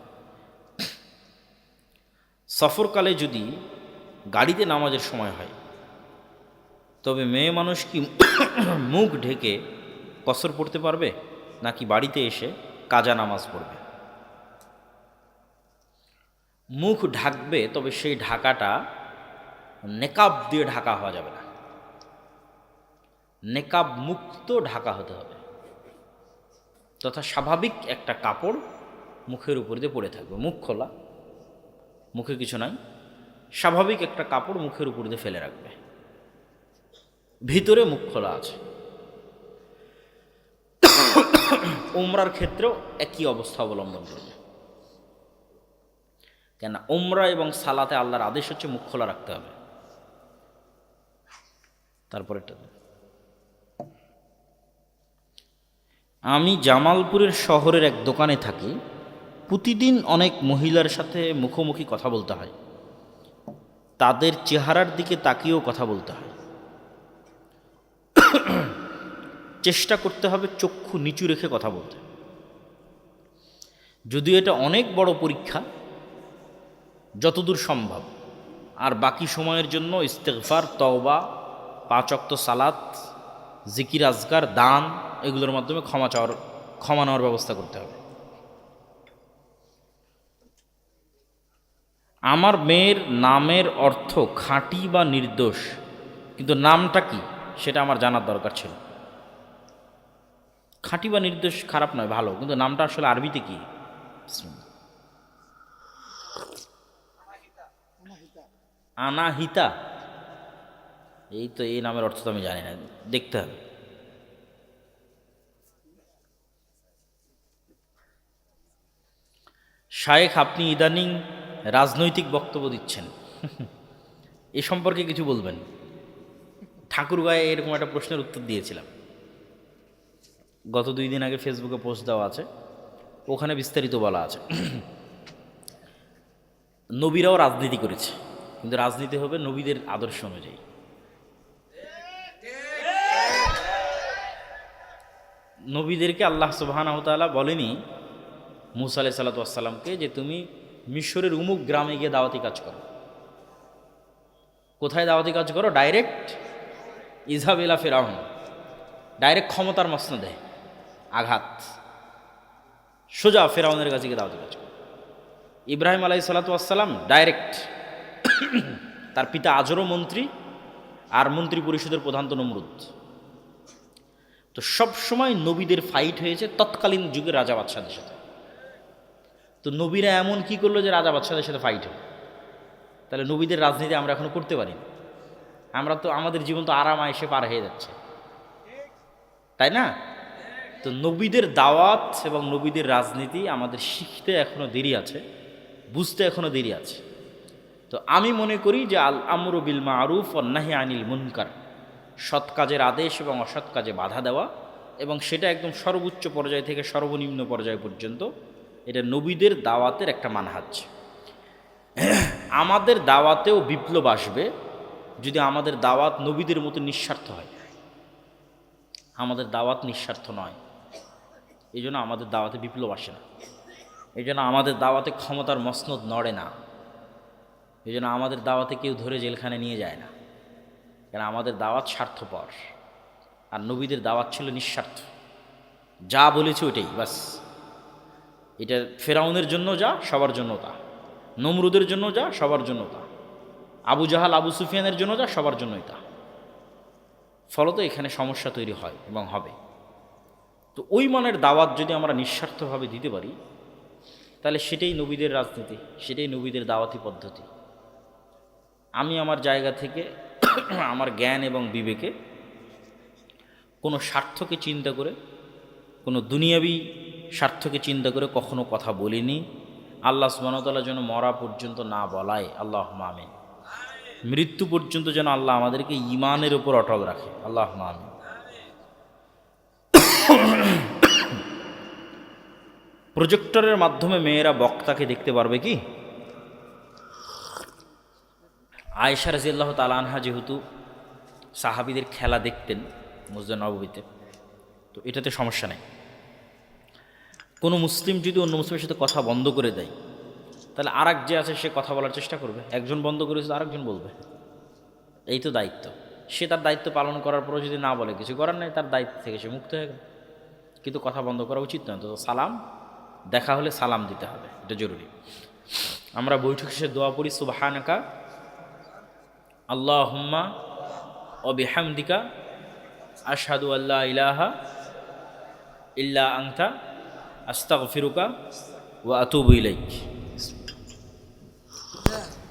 সফরকালে যদি গাড়িতে নামাজের সময় হয়, তবে মেয়ে মানুষ কি মুখ ঢেকে কসর পড়তে পারবে, নাকি বাড়িতে এসে কাজা নামাজ পড়বে? মুখ ঢাকবে, তবে সেই ঢাকাটা নেকাব দিয়ে ঢাকা হওয়া যাবে না, নেকাব মুক্ত ঢাকা হতে হবে, তথা স্বাভাবিক একটা কাপড় মুখের উপর দিয়ে পড়ে থাকবে, মুখ খোলা, মুখে কিছু নাই, স্বাভাবিক একটা কাপড় মুখের উপর দিয়ে ফেলে রাখবে, ভিতরে মুখ খোলা আছে। উমরার ক্ষেত্রেও একই অবস্থা অবলম্বন করবে, কেন উমরা এবং সালাতে আল্লাহর আদেশ হচ্ছে মুখ খোলা রাখতে হবে। তারপরেরটা, আমি জামালপুরের শহরের এক দোকানে থাকি, প্রতিদিন অনেক মহিলার সাথে মুখোমুখি কথা বলতে হয়, তাদের চেহারার দিকে তাকিয়েও কথা বলতে হয়, চেষ্টা করতে হবে চক্ষু নিচু রেখে কথা বলতে। যদিও এটা অনেক বড় পরীক্ষা, যতদূর সম্ভব, আর বাকি সময়ের জন্য ইস্তেগফার, তওবা, 5 ওয়াক্ত সালাত, জিকির আজকার, দান, এগুলোর মাধ্যমে ক্ষমা নেওয়ার ব্যবস্থা করতে হবে। আমার মেয়ের নামের অর্থ খাঁটি বা নির্দোষ, কিন্তু নামটা কি সেটা আমার জানার দরকার ছিল। খাঁটি বা নির্দোষ খারাপ নয়, ভালো, কিন্তু নামটা আসলে আরবিতে কি? আনাহিতা, এই তো, এই নামের অর্থ তো আমি জানি না, দেখতে হবে। শায়েখ, আপনি ইদানিং রাজনৈতিক বক্তব্য দিচ্ছেন, এ সম্পর্কে কিছু বলবেন? ঠাকুরগাঁয়ে এরকম একটা প্রশ্নের উত্তর দিয়েছিলাম, গত 2 দিন আগে ফেসবুকে পোস্ট দেওয়া আছে, ওখানে বিস্তারিত বলা আছে। নবীরাও রাজনীতি করেছে, কিন্তু রাজনীতি হবে নবীদের আদর্শ অনুযায়ী। নবীদেরকে আল্লাহ সুবহানাহু ওয়া তাআলা বলেনি মূসা আলাইহিস সালাতু ওয়াস সালামকে যে তুমি মিশরের উমুক গ্রামে গিয়ে দাওয়াতি কাজ করো। কোথায় দাওয়াতি কাজ করো? ডাইরেক্ট ইযহাব ইলা ফিরআউন, ডাইরেক্ট ক্ষমতার মসনদে আঘাত, সোজা ফিরআউনের কাছে গিয়ে দাওয়াতি কাজ করো। ইব্রাহিম আলাইহিস সালাতু ওয়াস সালাম ডাইরেক্ট, তার পিতা আজরও মন্ত্রী, আর মন্ত্রী পরিষদের প্রধান তো নমরুদ। তো সব সময় নবীদের ফাইট হয়েছে তৎকালীন যুগে রাজা বাদশাদের সাথে। তো নবীরা এমন কি করলো যে রাজা বাদশাদের সাথে ফাইট হলো? তাহলে নবীদের রাজনীতি আমরা এখনো করতে পারি না। আমরা তো আমাদের জীবন তো আরাম আয়েশে পার হয়ে যাচ্ছে, তাই না? তো নবীদের দাওয়াত এবং নবীদের রাজনীতি আমাদের শিখতে এখনো দেরি আছে, বুঝতে এখনো দেরি আছে। তো আমি মনে করি যে আল আমরু বিল মারুফ ওয়ান নাহি আনিল মুনকার, সৎ কাজের আদেশ এবং অসৎ কাজে বাধা দেওয়া, এবং সেটা একদম সর্বোচ্চ পর্যায় থেকে সর্বনিম্ন পর্যায় পর্যন্ত, এটা নবীদের দাওয়াতের একটা মানহাজ। আমাদের দাওয়াতেও বিপ্লব আসবে যদি আমাদের দাওয়াত নবীদের মতো নিঃস্বার্থ হয়। আমাদের দাওয়াত নিঃস্বার্থ নয়, এই জন্য আমাদের দাওয়াতে বিপ্লব আসে না। এই জন্য আমাদের দাওয়াতে ক্ষমতার মসনদ নড়ে না। এই জন্য আমাদের দাওয়াতে কেউ ধরে জেলখানে নিয়ে যায় না, কারণ আমাদের দাওয়াত স্বার্থপর। আর নবীদের দাওয়াত ছিল নিঃস্বার্থ, যা বলেছে ওইটাই বাস। এটা ফেরাউনের জন্য যা, সবার জন্য তা। নমরুদের জন্য যা, সবার জন্য তা। আবু জাহাল আবু সুফিয়ানের জন্য যা, সবার জন্যই তা। ফলত এখানে সমস্যা তৈরি হয় এবং হবে। তো ওই মানের দাওয়াত যদি আমরা নিঃস্বার্থভাবে দিতে পারি, তাহলে সেটাই নবীদের রাজনীতি, সেটাই নবীদের দাওয়াতি পদ্ধতি। আমি আমার জায়গা থেকে আমার জ্ঞান এবং বিবেকে কোনো স্বার্থকে চিন্তা করে, কোনো দুনিয়াবি স্বার্থকে চিন্তা করে কখনো কথা বলিনি। আল্লাহ সুবহানাহু ওয়া তাআলা যেন মরা পর্যন্ত না বলায়, আল্লাহুম্মা আমিন। মৃত্যু পর্যন্ত যেন আল্লাহ আমাদেরকে ঈমানের উপর অটল রাখে, আল্লাহুম্মা আমিন। প্রজেক্টরের মাধ্যমে মেয়েরা বক্তাকে দেখতে পারবে কি? আয়েশা রাদিয়াল্লাহু তাআলা আনহা যেহেতু সাহাবীদের খেলা দেখতেন মসজিদে নববীতে, তো এটাতে সমস্যা নেই। কোনো মুসলিম যদি অন্য মুসলিমের সাথে কথা বন্ধ করে দেয়, তাহলে আরেক যে আছে সে কথা বলার চেষ্টা করবে। একজন বন্ধ করেছে, আরেকজন বলবে। এই তো দায়িত্ব। সে তার দায়িত্ব পালন করার পরও যদি না বলে, কিছু করার নেই, তার দায়িত্ব থেকে সে মুক্ত হয়ে গেল। কিন্তু কথা বন্ধ করা উচিত নয়। তো সালাম, দেখা হলে সালাম দিতে হবে, এটা জরুরি। আমরা বৈঠক শেষে দোয়া পড়ি, সুবহানাকা আল্লাহুম্মা ওয়া বিহামদিকা আশহাদু আল্লা ইলাহা ইল্লা আনতা আস্তাগফিরুকা ওয়া আতুবু ইলাইক।